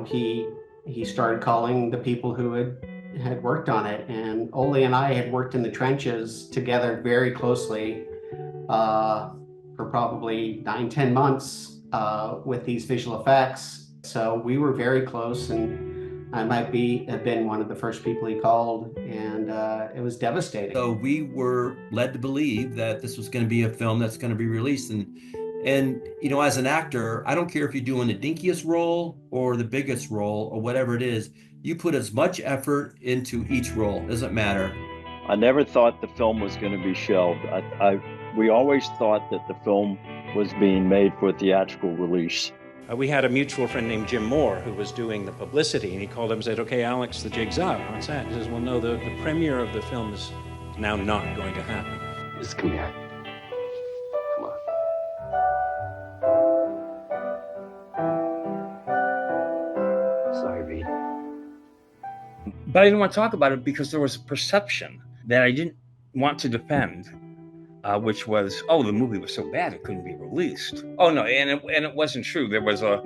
he started calling the people who had worked on it. And Ole and I had worked in the trenches together very closely for probably 9-10 months with these visual effects. So we were very close, and I might have been one of the first people he called, and it was devastating. So we were led to believe that this was going to be a film that's going to be released. And as an actor, I don't care if you're doing the dinkiest role or the biggest role or whatever it is, you put as much effort into each role. It doesn't matter. I never thought the film was going to be shelved. We always thought that the film was being made for theatrical release. We had a mutual friend named Jim Moore who was doing the publicity, and he called him and said, "Okay, Alex, the jig's up. What's that?" He says, "Well, no, the premiere of the film is now not going to happen." Just come here. Come on. Sorry, Reed. But I didn't want to talk about it because there was a perception that I didn't want to defend, which was, oh, the movie was so bad it couldn't be released. Oh no, and it wasn't true. There was a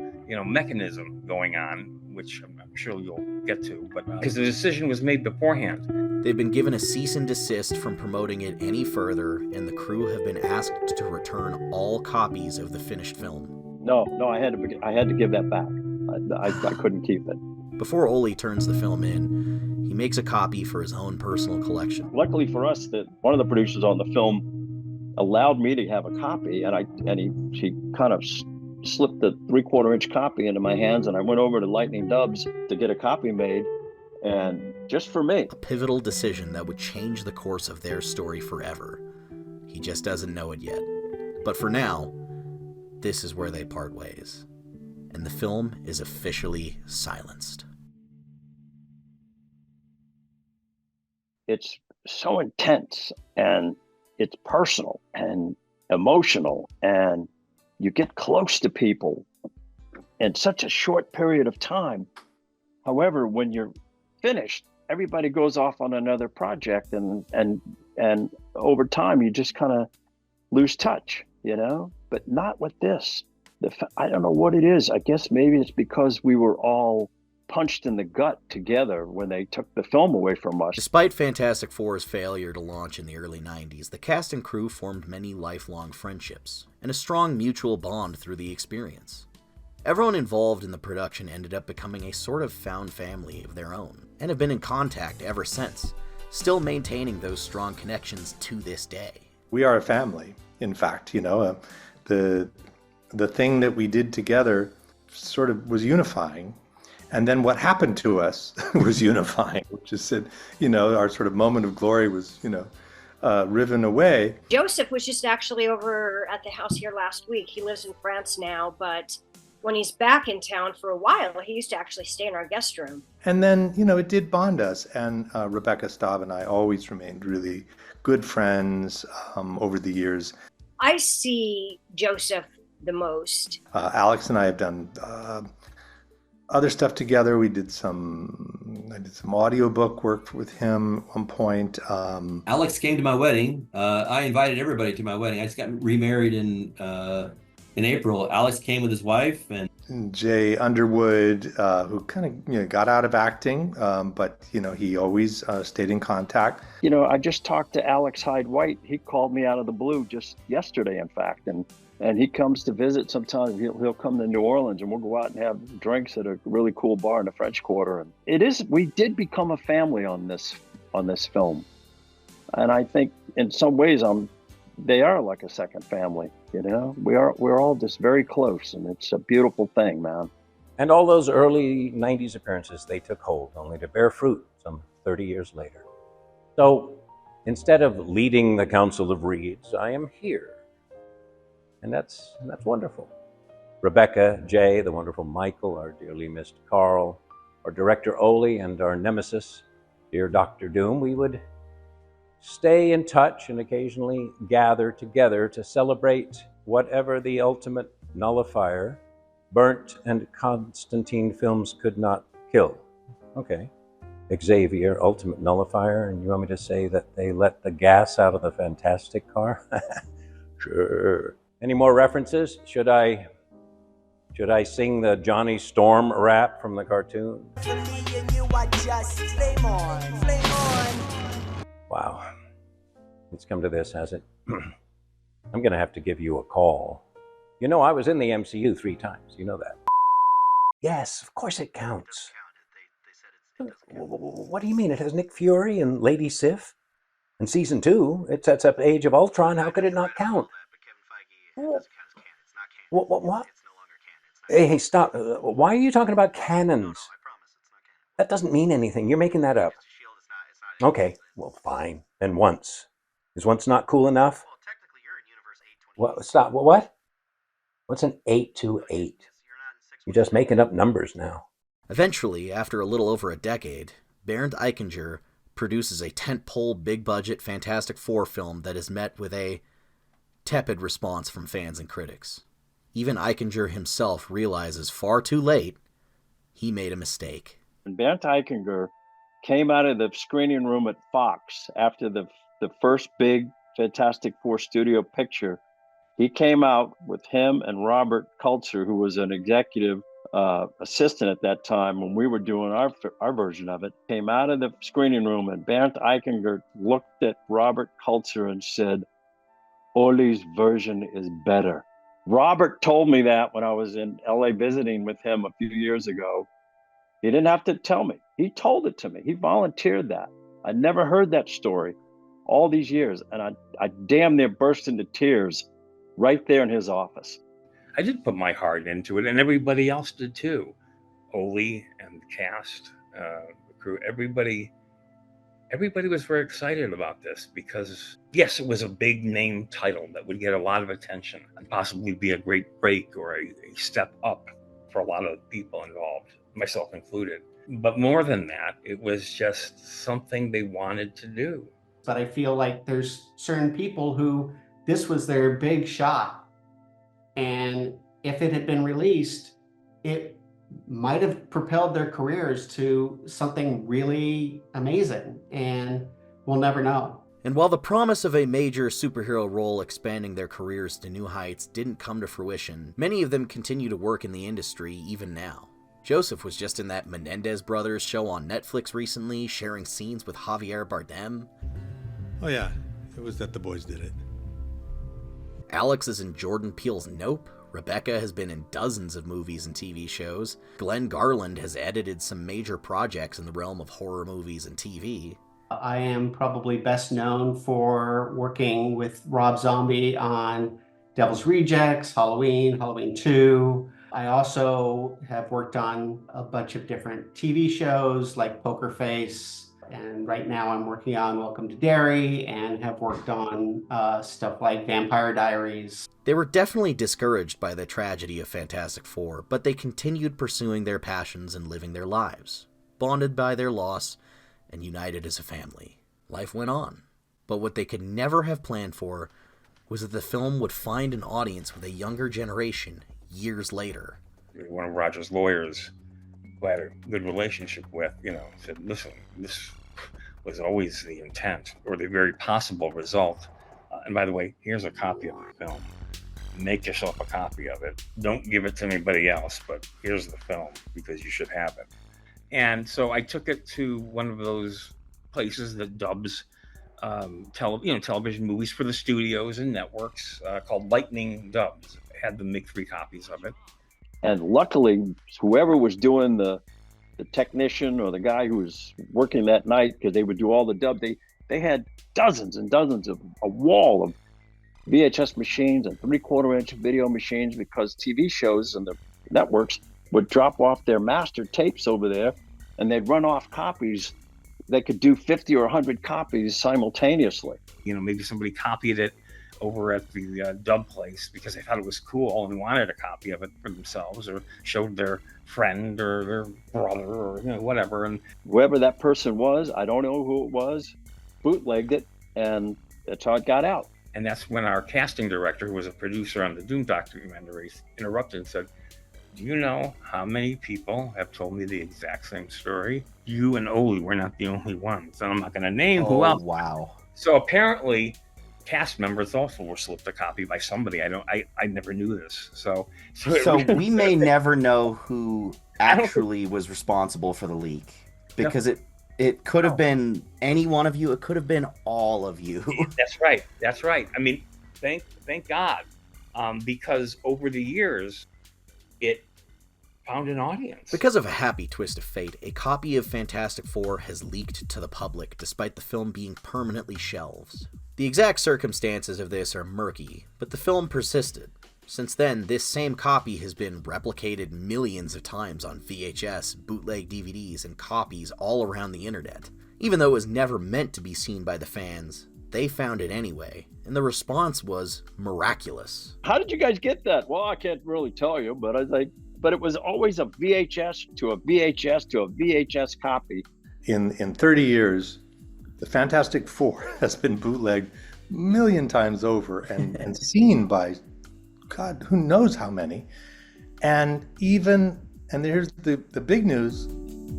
mechanism going on, which I'm sure you'll get to, but because the decision was made beforehand. They've been given a cease and desist from promoting it any further, and the crew have been asked to return all copies of the finished film. No, I had to give that back. I couldn't keep it. Before Ole turns the film in, he makes a copy for his own personal collection. Luckily for us, that one of the producers on the film allowed me to have a copy, and she kind of slipped the 3/4 inch copy into my hands, and I went over to Lightning Dubs to get a copy made, And just for me. A pivotal decision that would change the course of their story forever. He just doesn't know it yet. But for now, this is where they part ways. And the film is officially silenced. It's so intense, and it's personal and emotional, and you get close to people in such a short period of time. However, when you're finished, everybody goes off on another project, and over time you just kind of lose touch, you know. But not with this. I don't know what it is. I guess maybe it's because we were all punched in the gut together when they took the film away from us. Despite Fantastic Four's failure to launch in the early 90s, the cast and crew formed many lifelong friendships and a strong mutual bond through the experience. Everyone involved in the production ended up becoming a sort of found family of their own, and have been in contact ever since, still maintaining those strong connections to this day. We are a family, in fact. You know, the thing that we did together sort of was unifying. And then what happened to us was unifying, which is that, you know, our sort of moment of glory was, you know, riven away. Joseph was just actually over at the house here last week. He lives in France now, but when he's back in town for a while, he used to actually stay in our guest room. And then, you know, it did bond us. And Rebecca Staub and I always remained really good friends over the years. I see Joseph the most. Alex and I have done other stuff together. I did some audiobook work with him at one point. Alex came to my wedding. I invited everybody to my wedding. I just got remarried in April. Alex came with his wife, and Jay Underwood, who kind of, you know, got out of acting, but, you know, he always stayed in contact. You know, I just talked to Alex Hyde White. He called me out of the blue just yesterday, in fact, and he comes to visit sometimes. He'll come to New Orleans, and we'll go out and have drinks at a really cool bar in the French Quarter. And we did become a family on this film, and I think in some ways they are like a second family. You know, we're all just very close, and it's a beautiful thing, man. And all those early 90s appearances, they took hold, only to bear fruit some 30 years later. So instead of leading the Council of Reeds, I am here. And that's wonderful. Rebecca, Jay, the wonderful Michael, our dearly missed Carl, our director Ole, and our nemesis, dear Dr. Doom, we would stay in touch and occasionally gather together to celebrate whatever the ultimate nullifier Burnt and Constantine films could not kill. Okay. Xavier, ultimate nullifier, and you want me to say that they let the gas out of the Fantastic Car? Sure. Any more references? Should I sing the Johnny Storm rap from the cartoon? Wow. It's come to this, has it? I'm going to have to give you a call. You know, I was in the MCU 3 times. You know that. Yes, of course it counts. What do you mean? It has Nick Fury and Lady Sif? And season 2, it sets up Age of Ultron. How could it not count? What? Hey, stop. Why are you talking about cannons? That doesn't mean anything. You're making that up. Okay, well, fine. Then once. Is once not cool enough? Well, stop. What? What's an 828? You're just making up numbers now. Eventually, after a little over a decade, Bernd Eichinger produces a tentpole, big-budget Fantastic Four film that is met with a tepid response from fans and critics. Even Eichinger himself realizes far too late he made a mistake. And Bernd Eichinger came out of the screening room at Fox after the first big Fantastic Four studio picture. He came out with him and Robert Kulzer, who was an executive assistant at that time when we were doing our version of it, came out of the screening room, and Bernd Eichinger looked at Robert Kulzer and said, "Ole's version is better." Robert told me that when I was in LA visiting with him a few years ago. He didn't have to tell me. He told it to me. He volunteered that. I never heard that story all these years, and I damn near burst into tears right there in his office. I did put my heart into it, and everybody else did too. Ole and the cast, the crew, everybody was very excited about this because, yes, it was a big name title that would get a lot of attention and possibly be a great break or a step up for a lot of people involved, myself included. But more than that, it was just something they wanted to do. But I feel like there's certain people who this was their big shot. And if it had been released, it might have propelled their careers to something really amazing. And we'll never know. And while the promise of a major superhero role expanding their careers to new heights didn't come to fruition, many of them continue to work in the industry even now. Joseph was just in that Menendez Brothers show on Netflix recently, sharing scenes with Javier Bardem. Oh yeah, it was that the boys did it. Alex is in Jordan Peele's Nope. Rebecca has been in dozens of movies and TV shows. Glenn Garland has edited some major projects in the realm of horror movies and TV. I am probably best known for working with Rob Zombie on Devil's Rejects, Halloween, Halloween 2. I also have worked on a bunch of different TV shows like Poker Face, and right now I'm working on Welcome to Derry and have worked on stuff like Vampire Diaries. They were definitely discouraged by the tragedy of Fantastic Four, but they continued pursuing their passions and living their lives, bonded by their loss and united as a family. Life went on, but what they could never have planned for was that the film would find an audience with a younger generation years later. One of Roger's lawyers, who I had a good relationship with, said, listen, this was always the intent or the very possible result. And by the way, here's a copy of the film. Make yourself a copy of it. Don't give it to anybody else, but here's the film because you should have it. And so I took it to one of those places that dubs television movies for the studios and networks called Lightning Dubs. I had them make 3 copies of it. And luckily, whoever was doing the technician or the guy who was working that night, because they would do all the dub, they had dozens and dozens of a wall of VHS machines and 3/4-inch video machines, because TV shows and the networks would drop off their master tapes over there and they'd run off copies. They could do 50 or 100 copies simultaneously. Maybe somebody copied it over at the dub place because they thought it was cool and wanted a copy of it for themselves, or showed their friend or their brother or whatever. And whoever that person was, I don't know who it was, bootlegged it, and that's how it got out. And that's when our casting director, who was a producer on the Doom documentary, interrupted and said, do you know how many people have told me the exact same story? You and Oli were not the only ones. And I'm not going to name who else. Wow. So apparently cast members also were slipped a copy by somebody. I never knew this. So we may never know who actually was responsible for the leak, because it could have been any one of you. It could have been all of you. That's right. I mean, thank God, because over the years, it found an audience. Because of a happy twist of fate, a copy of Fantastic Four has leaked to the public, despite the film being permanently shelved. The exact circumstances of this are murky, but the film persisted. Since then, this same copy has been replicated millions of times on VHS, bootleg DVDs, and copies all around the internet. Even though it was never meant to be seen by the fans, they found it anyway, and the response was miraculous. How did you guys get that? Well, I can't really tell you, but but it was always a VHS to a VHS to a VHS copy. In 30 years, the Fantastic Four has been bootlegged a million times over and seen by God, who knows how many. And here's the big news,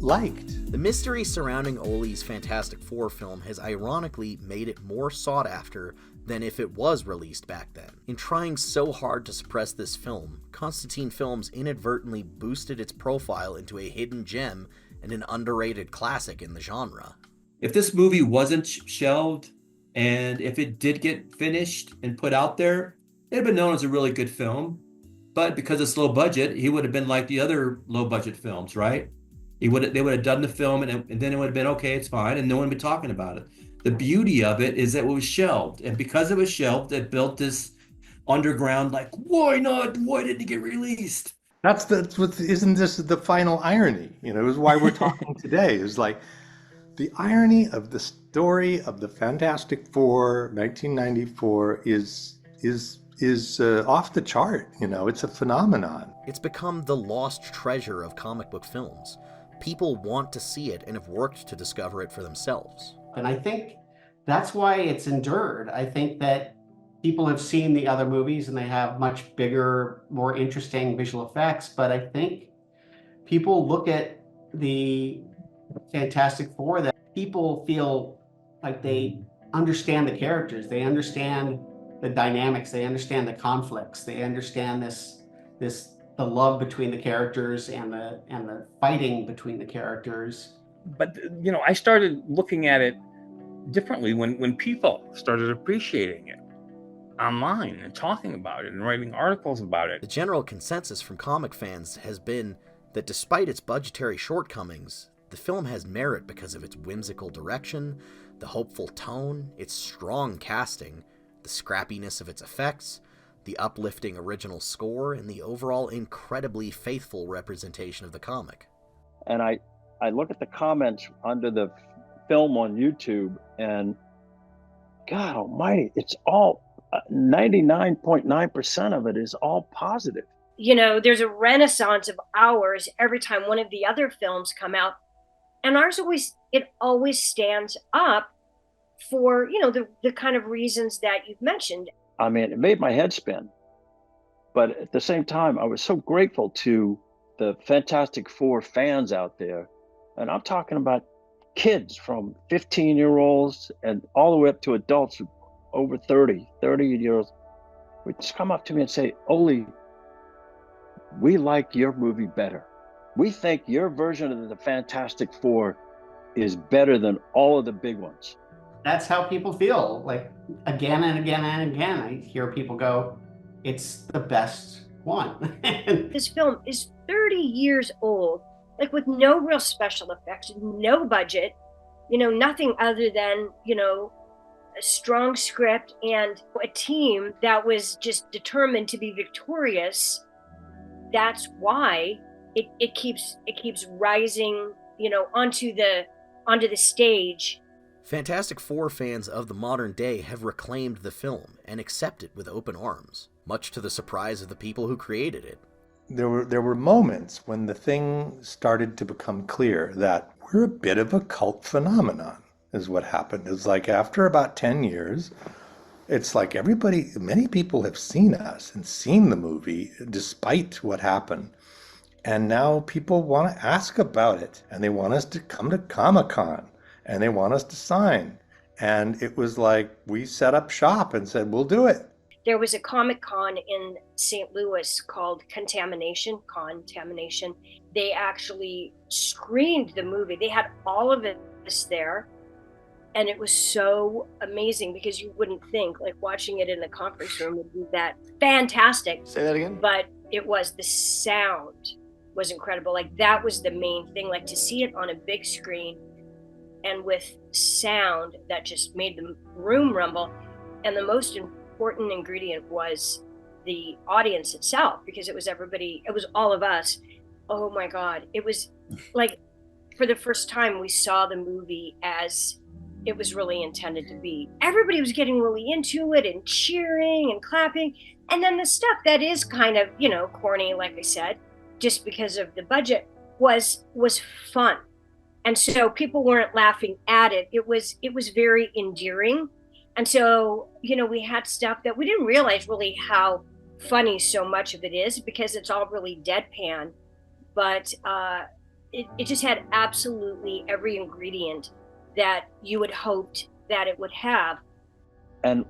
liked. The mystery surrounding Oli's Fantastic Four film has ironically made it more sought after than if it was released back then. In trying so hard to suppress this film, Constantine Films inadvertently boosted its profile into a hidden gem and an underrated classic in the genre. If this movie wasn't shelved, and if it did get finished and put out there, it'd been known as a really good film. But because it's low budget, he would have been like the other low budget films, right? They would have done the film, and then it would have been, okay, it's fine, and no one would be talking about it. The beauty of it is that it was shelved, and because it was shelved, it built this underground, like, why not? Why didn't it get released? That's what, isn't this the final irony? You know, is why we're talking today. Is like the irony of the story of the Fantastic Four, 1994, is off the chart. You know, it's a phenomenon. It's become the lost treasure of comic book films. People want to see it and have worked to discover it for themselves. And I think that's why it's endured. I think that people have seen the other movies and they have much bigger, more interesting visual effects, but I think people look at the Fantastic Four that people feel like they understand the characters, they understand the dynamics, they understand the conflicts, they understand the love between the characters and the fighting between the characters. But I started looking at it differently when people started appreciating it online and talking about it and writing articles about it. The general consensus from comic fans has been that despite its budgetary shortcomings, the film has merit because of its whimsical direction, the hopeful tone, its strong casting, the scrappiness of its effects, the uplifting original score, and the overall incredibly faithful representation of the comic. And I look at the comments under the film on YouTube, and God almighty, it's all 99.9% of it is all positive. There's a renaissance of ours every time one of the other films come out, and ours always stands up for the kind of reasons that you've mentioned. I mean, it made my head spin, but at the same time, I was so grateful to the Fantastic Four fans out there, and I'm talking about kids from 15-year-olds and all the way up to adults over 30 years, would just come up to me and say, "Ole, we like your movie better. We think your version of the Fantastic Four is better than all of the big ones." That's how people feel. Like again and again and again, I hear people go, "It's the best one." This film is 30 years old, like with no real special effects, no budget, nothing other than, a strong script and a team that was just determined to be victorious. That's why it keeps rising, onto the stage. Fantastic Four fans of the modern day have reclaimed the film and accept it with open arms, much to the surprise of the people who created it. There were moments when the thing started to become clear that we're a bit of a cult phenomenon, is what happened. It's like after about 10 years, it's like many people have seen us and seen the movie despite what happened. And now people want to ask about it, and they want us to come to Comic-Con, and they want us to sign. And it was like we set up shop and said, we'll do it. There was a Comic-Con in St. Louis called Contamination. They actually screened the movie. They had all of us there. And it was so amazing because you wouldn't think, like, watching it in the conference room would be that fantastic. Say that again? But it was. The sound was incredible. Like, that was the main thing. Like, to see it on a big screen and with sound that just made the room rumble. And the most important ingredient was the audience itself, because it was everybody, it was all of us. Oh my God. It was like, for the first time, we saw the movie as it was really intended to be. Everybody was getting really into it and cheering and clapping. And then the stuff that is kind of, corny, like I said, just because of the budget, was fun. And so people weren't laughing at it. It was very endearing. And so, we had stuff that we didn't realize really how funny so much of it is, because it's all really deadpan. But it just had absolutely every ingredient that you would hoped that it would have. And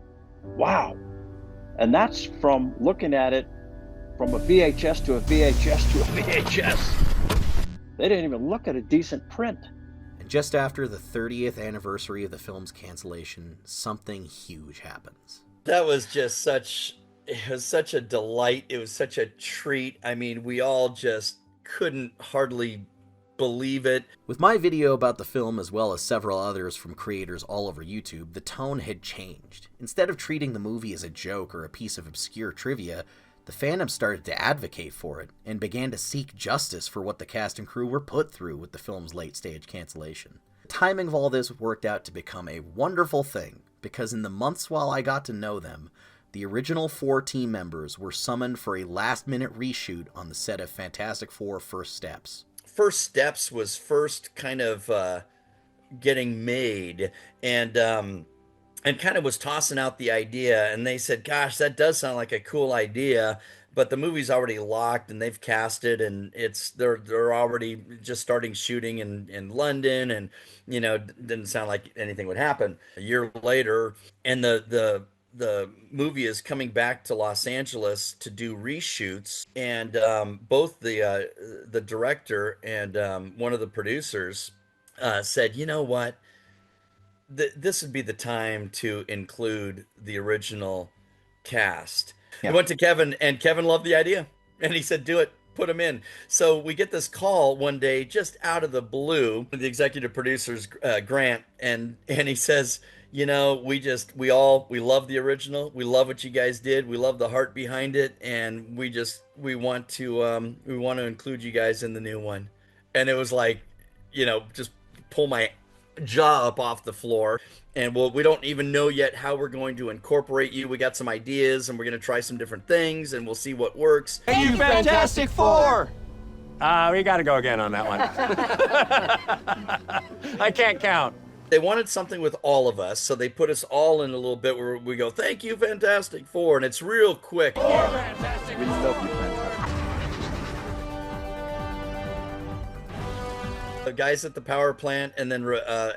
wow. And that's from looking at it from a VHS to a VHS to a VHS. They didn't even look at a decent print. And just after the 30th anniversary of the film's cancellation, something huge happens. That was just it was such a delight. It was such a treat. I mean, we all just couldn't hardly believe it. With my video about the film, as well as several others from creators all over YouTube, the tone had changed. Instead of treating the movie as a joke or a piece of obscure trivia, The fandom started to advocate for it and began to seek justice for what the cast and crew were put through with the film's late-stage cancellation. The timing of all this worked out to become a wonderful thing, because in the months while I got to know them, the original 4 team members were summoned for a last-minute reshoot on the set of Fantastic Four First Steps. First Steps was first kind of getting made, and kind of was tossing out the idea, and they said, gosh, that does sound like a cool idea, but the movie's already locked and they've cast it, and they're already just starting shooting in London, and didn't sound like anything would happen. A year later, and the movie is coming back to Los Angeles to do reshoots, and both the director and one of the producers said, you know what, this would be the time to include the original cast. Yeah. I went to Kevin, and Kevin loved the idea, and he said, do it, put them in. So we get this call one day just out of the blue, the executive producer's Grant, and he says, we love the original, we love what you guys did, we love the heart behind it, and we want to include you guys in the new one. And it was like, just pull my jaw up off the floor. And we don't even know yet how we're going to incorporate you. We got some ideas, and we're going to try some different things, and we'll see what works. Hey, you Fantastic Four! We got to go again on that one. I can't count. They wanted something with all of us, so they put us all in a little bit where we go, thank you, Fantastic Four, and it's real quick. Fantastic Four! The guys at the power plant, and then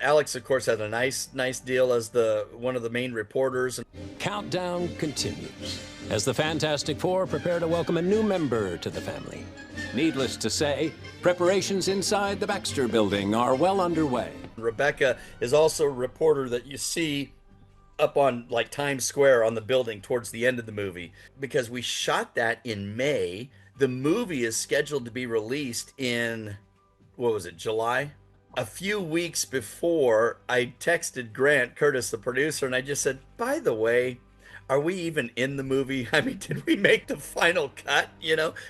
Alex, of course, had a nice deal as one of the main reporters. Countdown continues as the Fantastic Four prepare to welcome a new member to the family. Needless to say, preparations inside the Baxter Building are well underway. Rebecca is also a reporter that you see up on like Times Square on the building towards the end of the movie, because we shot that in May. The movie is scheduled to be released in, what was it, July? A few weeks before, I texted Grant Curtis, the producer, and I just said, by the way, are we even in the movie? I mean, did we make the final cut?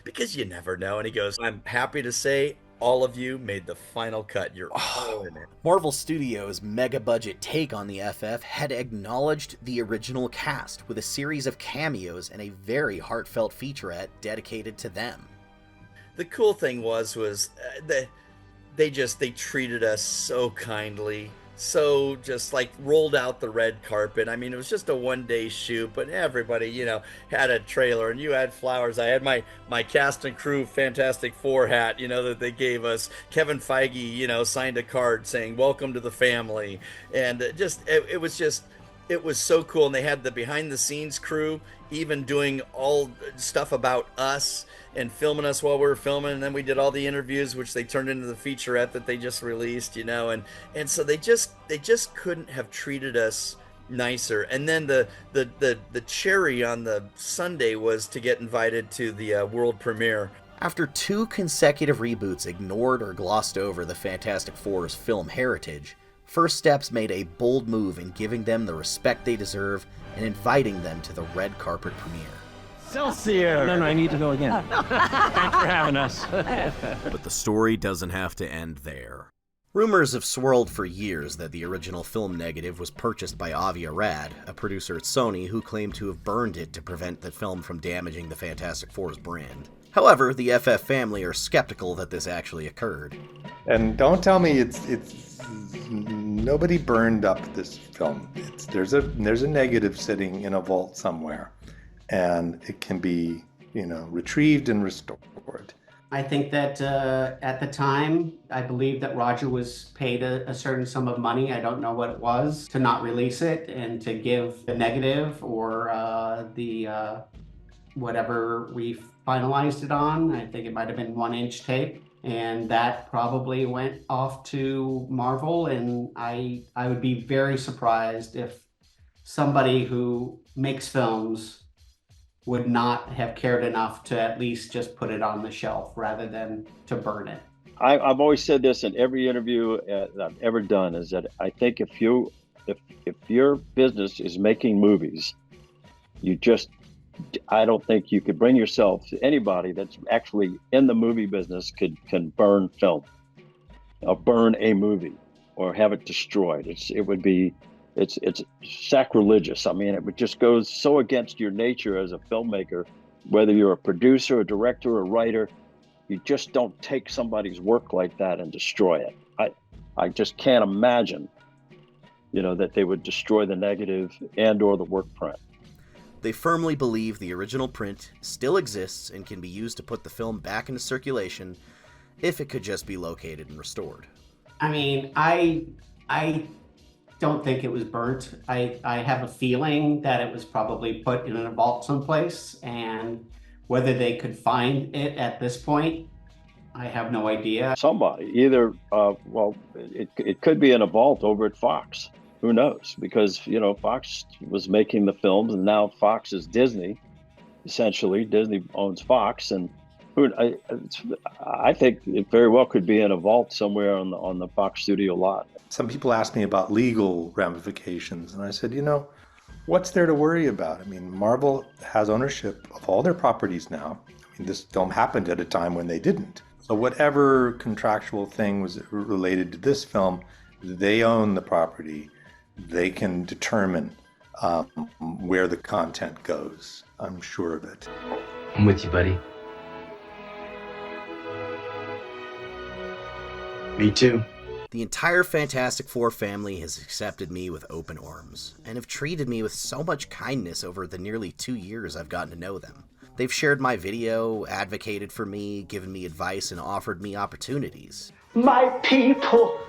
Because you never know. And he goes, I'm happy to say all of you made the final cut. You're all in it. Marvel Studios' mega-budget take on the FF had acknowledged the original cast with a series of cameos and a very heartfelt featurette dedicated to them. The cool thing was they treated us so kindly, so just like rolled out the red carpet. I mean, it was just a one-day shoot, but everybody, had a trailer, and you had flowers. I had my cast and crew Fantastic Four hat, that they gave us. Kevin Feige, signed a card saying, welcome to the family. And it was so cool. And they had the behind-the-scenes crew even doing all stuff about us and filming us while we were filming, and then we did all the interviews, which they turned into the featurette that they just released, and so they just couldn't have treated us nicer. And then the cherry on the Sunday was to get invited to the world premiere. After 2 consecutive reboots ignored or glossed over the Fantastic Four's film heritage, First Steps made a bold move in giving them the respect they deserve and inviting them to the red carpet premiere. Excelsior! No, I need to go again. Thanks for having us. But the story doesn't have to end there. Rumors have swirled for years that the original film negative was purchased by Avi Arad, a producer at Sony who claimed to have burned it to prevent the film from damaging the Fantastic Four's brand. However, the FF family are skeptical that this actually occurred. And don't tell me it's nobody burned up this film. There's a negative sitting in a vault somewhere, and it can be, retrieved and restored. I think that at the time, I believe that Roger was paid a certain sum of money, I don't know what it was, to not release it and to give the negative or the whatever we finalized it on. I think it might have been 1-inch tape. And that probably went off to Marvel, and I would be very surprised if somebody who makes films would not have cared enough to at least just put it on the shelf rather than to burn it. I've always said this in every interview that I've ever done, is that I think if your business is making movies, you just I don't think you could bring yourself, anybody that's actually in the movie business can burn film or burn a movie or have it destroyed. It's sacrilegious. I mean, it just goes so against your nature as a filmmaker, whether you're a producer, a director, a writer. You just don't take somebody's work like that and destroy it. I just can't imagine, that they would destroy the negative and or the work print. They firmly believe the original print still exists and can be used to put the film back into circulation if it could just be located and restored. I mean, I don't think it was burnt. I have a feeling that it was probably put in a vault someplace, and whether they could find it at this point, I have no idea. Somebody, either, it could be in a vault over at Fox. Who knows? Because, Fox was making the films, and now Fox is Disney. Essentially, Disney owns Fox, and I think it very well could be in a vault somewhere on the Fox studio lot. Some people ask me about legal ramifications, and I said, what's there to worry about? I mean, Marvel has ownership of all their properties now. I mean, this film happened at a time when they didn't. So whatever contractual thing was related to this film, they own the property. They can determine where the content goes. I'm sure of it. I'm with you, buddy. Me too. The entire Fantastic Four family has accepted me with open arms, and have treated me with so much kindness over the nearly 2 years I've gotten to know them. They've shared my video, advocated for me, given me advice, and offered me opportunities. My people.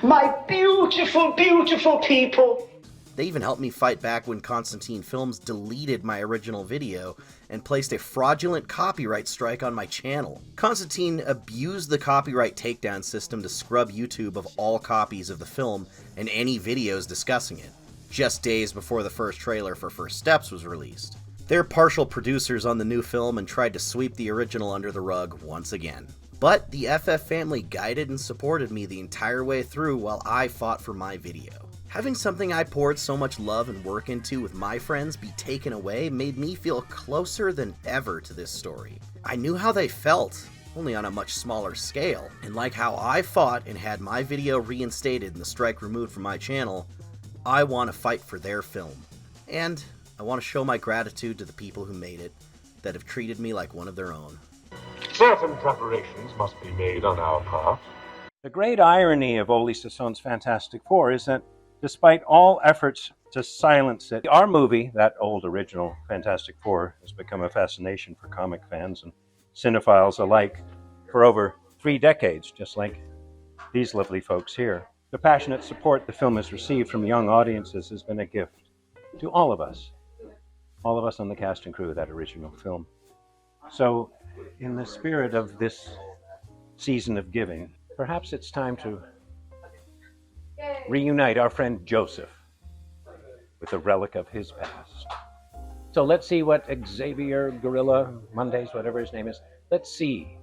My beautiful, beautiful people. They even helped me fight back when Constantine Films deleted my original video and placed a fraudulent copyright strike on my channel. Constantine abused the copyright takedown system to scrub YouTube of all copies of the film and any videos discussing it, just days before the first trailer for First Steps was released. They're partial producers on the new film and tried to sweep the original under the rug once again. But the FF family guided and supported me the entire way through while I fought for my video. Having something I poured so much love and work into with my friends be taken away made me feel closer than ever to this story. I knew how they felt, only on a much smaller scale, and like how I fought and had my video reinstated and the strike removed from my channel, I want to fight for their film. And I want to show my gratitude to the people who made it, that have treated me like one of their own. Certain preparations must be made on our part. The great irony of Ole Sasson's Fantastic Four is that despite all efforts to silence it, our movie, that old original Fantastic Four, has become a fascination for comic fans and cinephiles alike for over 3 decades, just like these lovely folks here. The passionate support the film has received from young audiences has been a gift to all of us on the cast and crew of that original film. So, in the spirit of this season of giving, perhaps it's time to reunite our friend Joseph with a relic of his past. So let's see what Xavier, Gorilla, Mondays, whatever his name is, let's see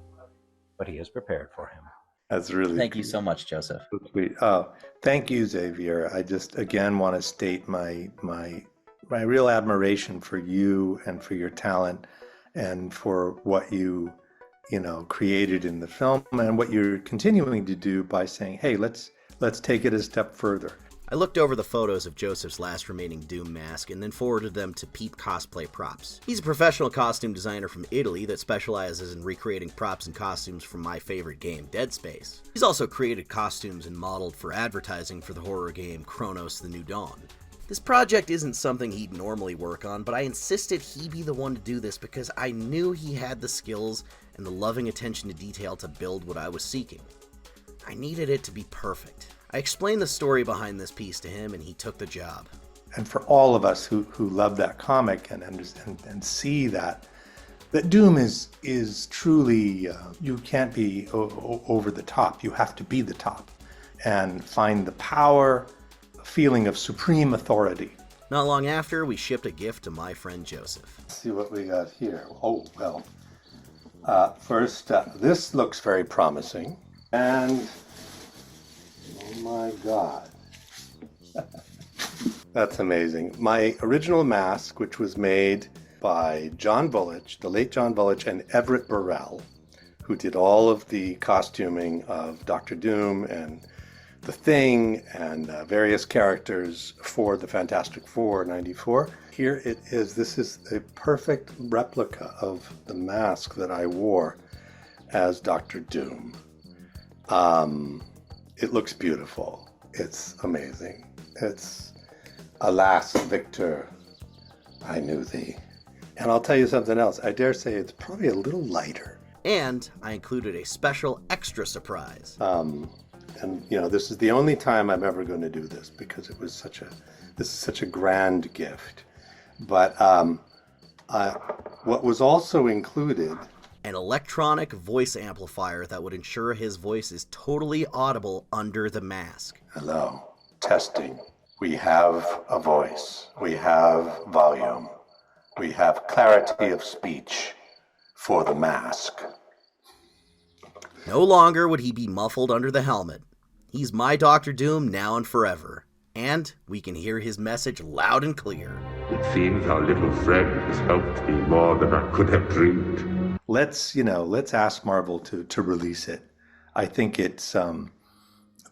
what he has prepared for him. That's really Thank you so much, Joseph. sweet. Oh, thank you, Xavier. I just again want to state my real admiration for you and for your talent and for what you created in the film and what you're continuing to do by saying, hey, let's take it a step further. I looked over the photos of Joseph's last remaining Doom mask and then forwarded them to Peep Cosplay Props. He's a professional costume designer from Italy that specializes in recreating props and costumes from my favorite game, Dead Space. He's also created costumes and modeled for advertising for the horror game Chronos: The New Dawn. This project isn't something he'd normally work on, but I insisted he be the one to do this because I knew he had the skills and the loving attention to detail to build what I was seeking. I needed it to be perfect. I explained the story behind this piece to him and he took the job. And for all of us who love that comic and see that Doom is truly, you can't be over the top. You have to be the top and find the power, a feeling of supreme authority. Not long after, we shipped a gift to my friend Joseph. Let's see what we got here. Oh, well. First, this looks very promising. And, oh my God. That's amazing. My original mask, which was made by John Bullich, the late John Bullich, and Everett Burrell, who did all of the costuming of Dr. Doom and The Thing and various characters for the Fantastic Four '94. Here it is. This is a perfect replica of the mask that I wore as Dr. Doom. It looks beautiful. It's amazing. It's, alas, Victor, I knew thee. And I'll tell you something else. I dare say it's probably a little lighter. And I included a special extra surprise. And this is the only time I'm ever going to do this because this is such a grand gift. But what was also included, an electronic voice amplifier that would ensure his voice is totally audible under the mask. Hello, testing. We have a voice. We have volume. We have clarity of speech for the mask. No longer would he be muffled under the helmet. He's my Dr. Doom now and forever. And we can hear his message loud and clear. It seems our little friend has helped me more than I could have dreamed. Let's ask Marvel to release it. I think it's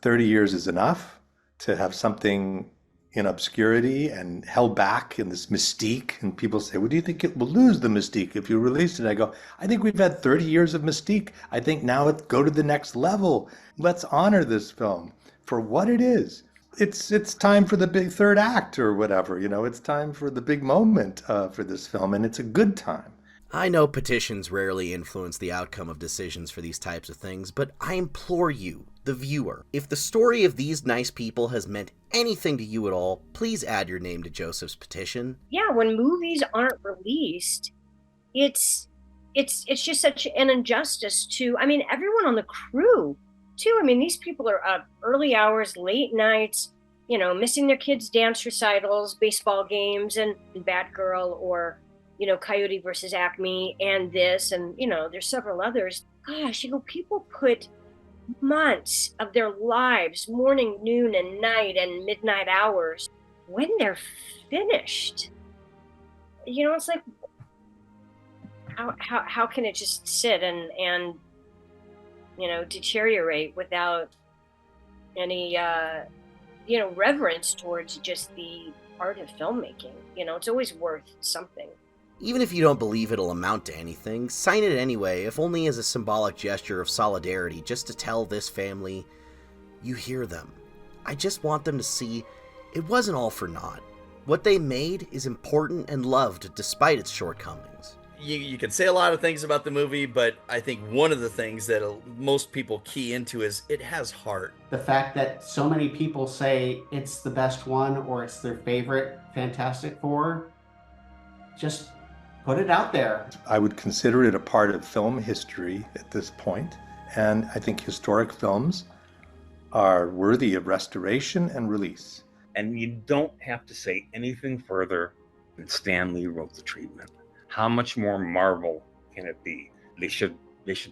30 years is enough to have something in obscurity and held back in this mystique. And people say, well, do you think it will lose the mystique if you release it? I go, I think we've had 30 years of mystique. I think now it's go to the next level. Let's honor this film for what it is. It's time for the big third act or whatever. It's time for the big moment for this film, and it's a good time. I know petitions rarely influence the outcome of decisions for these types of things, but I implore you, the viewer, if the story of these nice people has meant anything to you at all, please add your name to Joseph's petition. Yeah, when movies aren't released, it's just such an injustice to, everyone on the crew, too. These people are up early hours, late nights, missing their kids' dance recitals, baseball games, and Batgirl, or Coyote versus Acme, and this, and there's several others. Gosh, people put months of their lives, morning, noon, and night, and midnight hours, when they're finished. It's like, how can it just sit and deteriorate without any reverence towards just the art of filmmaking? It's always worth something. Even if you don't believe it'll amount to anything, sign it anyway, if only as a symbolic gesture of solidarity, just to tell this family, you hear them. I just want them to see it wasn't all for naught. What they made is important and loved despite its shortcomings. You can say a lot of things about the movie, but I think one of the things that most people key into is it has heart. The fact that so many people say it's the best one or it's their favorite Fantastic Four, just put it out there. I would consider it a part of film history at this point, and I think historic films are worthy of restoration and release. And you don't have to say anything further than Stan Lee wrote the treatment. How much more Marvel can it be? They should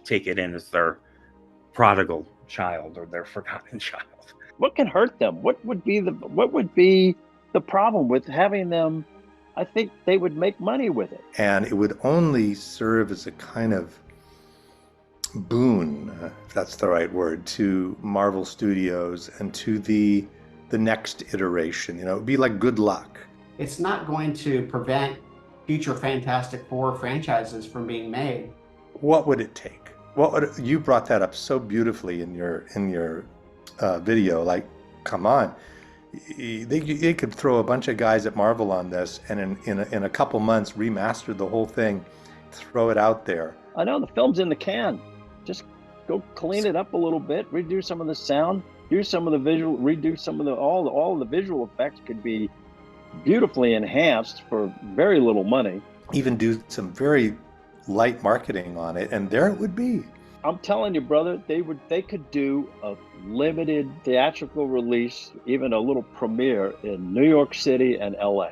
take it in as their prodigal child or their forgotten child. What can hurt them? What would be the problem with having them? I think they would make money with it. And it would only serve as a kind of boon, if that's the right word, to Marvel Studios and to the next iteration. It would be like good luck. It's not going to prevent future Fantastic Four franchises from being made. What would it take? You brought that up so beautifully in your video. Like, come on. They could throw a bunch of guys at Marvel on this and in a couple months remaster the whole thing, throw it out there. I know the film's in the can. Just go clean it up a little bit, redo some of the sound, do some of the visual, redo some of all the visual effects could be beautifully enhanced for very little money. Even do some very light marketing on it, and there it would be. I'm telling you, brother, they could do a limited theatrical release, even a little premiere in New York City and LA.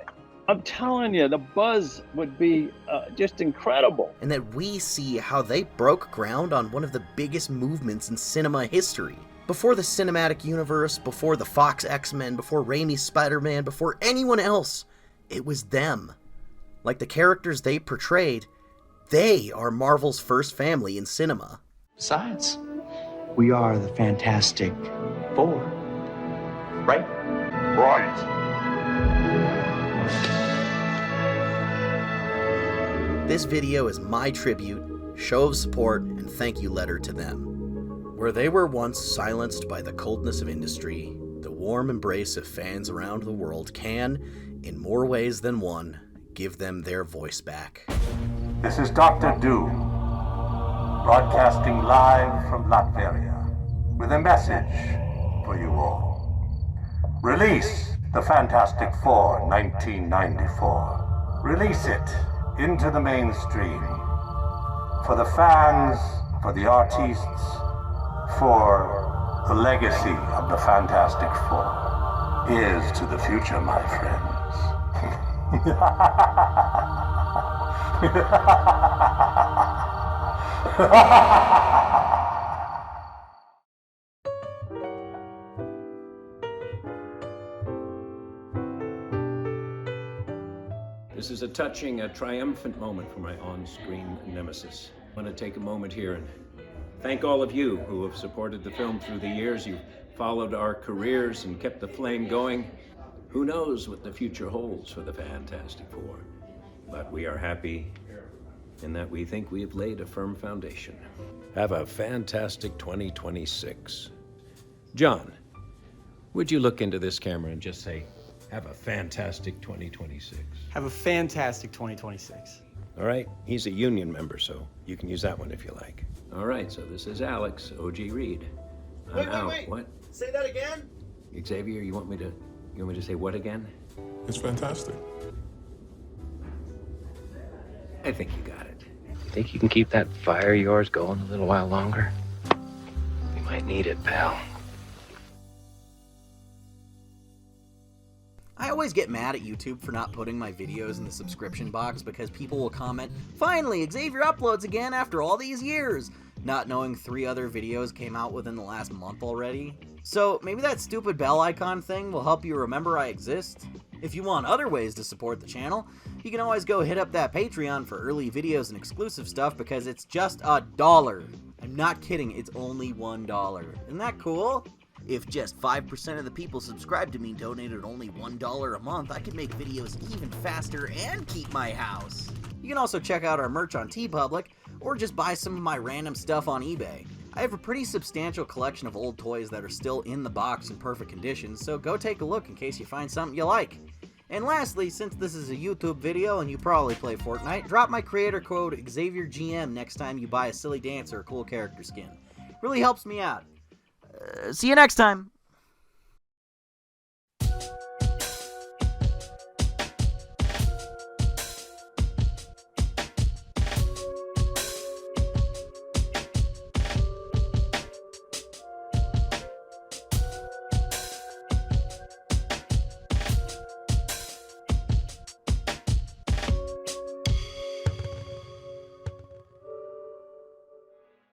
I'm telling you, the buzz would be just incredible. And that we see how they broke ground on one of the biggest movements in cinema history. Before the cinematic universe, before the Fox X-Men, before Raimi's Spider-Man, before anyone else, it was them. Like the characters they portrayed, they are Marvel's first family in cinema. Besides, we are the Fantastic Four, right? Right. This video is my tribute, show of support, and thank you letter to them. Where they were once silenced by the coldness of industry, the warm embrace of fans around the world can, in more ways than one, give them their voice back. This is Dr. Doom, broadcasting live from Latveria, with a message for you all. Release the Fantastic Four 1994. Release it into the mainstream. For the fans, for the artists, for the legacy of the Fantastic Four. Here's to the future, my friends. This is a touching, a triumphant moment for my on-screen nemesis. I want to take a moment here and thank all of you who have supported the film through the years. You've followed our careers and kept the flame going. Who knows what the future holds for the Fantastic Four? But we are happy in that we think we have laid a firm foundation. Have a fantastic 2026. John, would you look into this camera and just say, have a fantastic 2026? Have a fantastic 2026. All right, he's a union member, so you can use that one if you like. All right, so this is Alex, OG Reed. I'm out. Wait. What? Say that again? Xavier, you want me to say what again? It's fantastic. I think you got it. Think you can keep that fire of yours going a little while longer? We might need it, pal. I always get mad at YouTube for not putting my videos in the subscription box because people will comment, "Finally, Xavier uploads again after all these years," not knowing 3 other videos came out within the last month already. So maybe that stupid bell icon thing will help you remember I exist. If you want other ways to support the channel, you can always go hit up that Patreon for early videos and exclusive stuff because it's just $1. I'm not kidding, it's only $1. Isn't that cool? If just 5% of the people subscribed to me donated only $1 a month, I could make videos even faster and keep my house. You can also check out our merch on TeePublic, or just buy some of my random stuff on eBay. I have a pretty substantial collection of old toys that are still in the box in perfect condition, so go take a look in case you find something you like. And lastly, since this is a YouTube video and you probably play Fortnite, drop my creator code XavierGM next time you buy a silly dance or a cool character skin. Really helps me out. See you next time.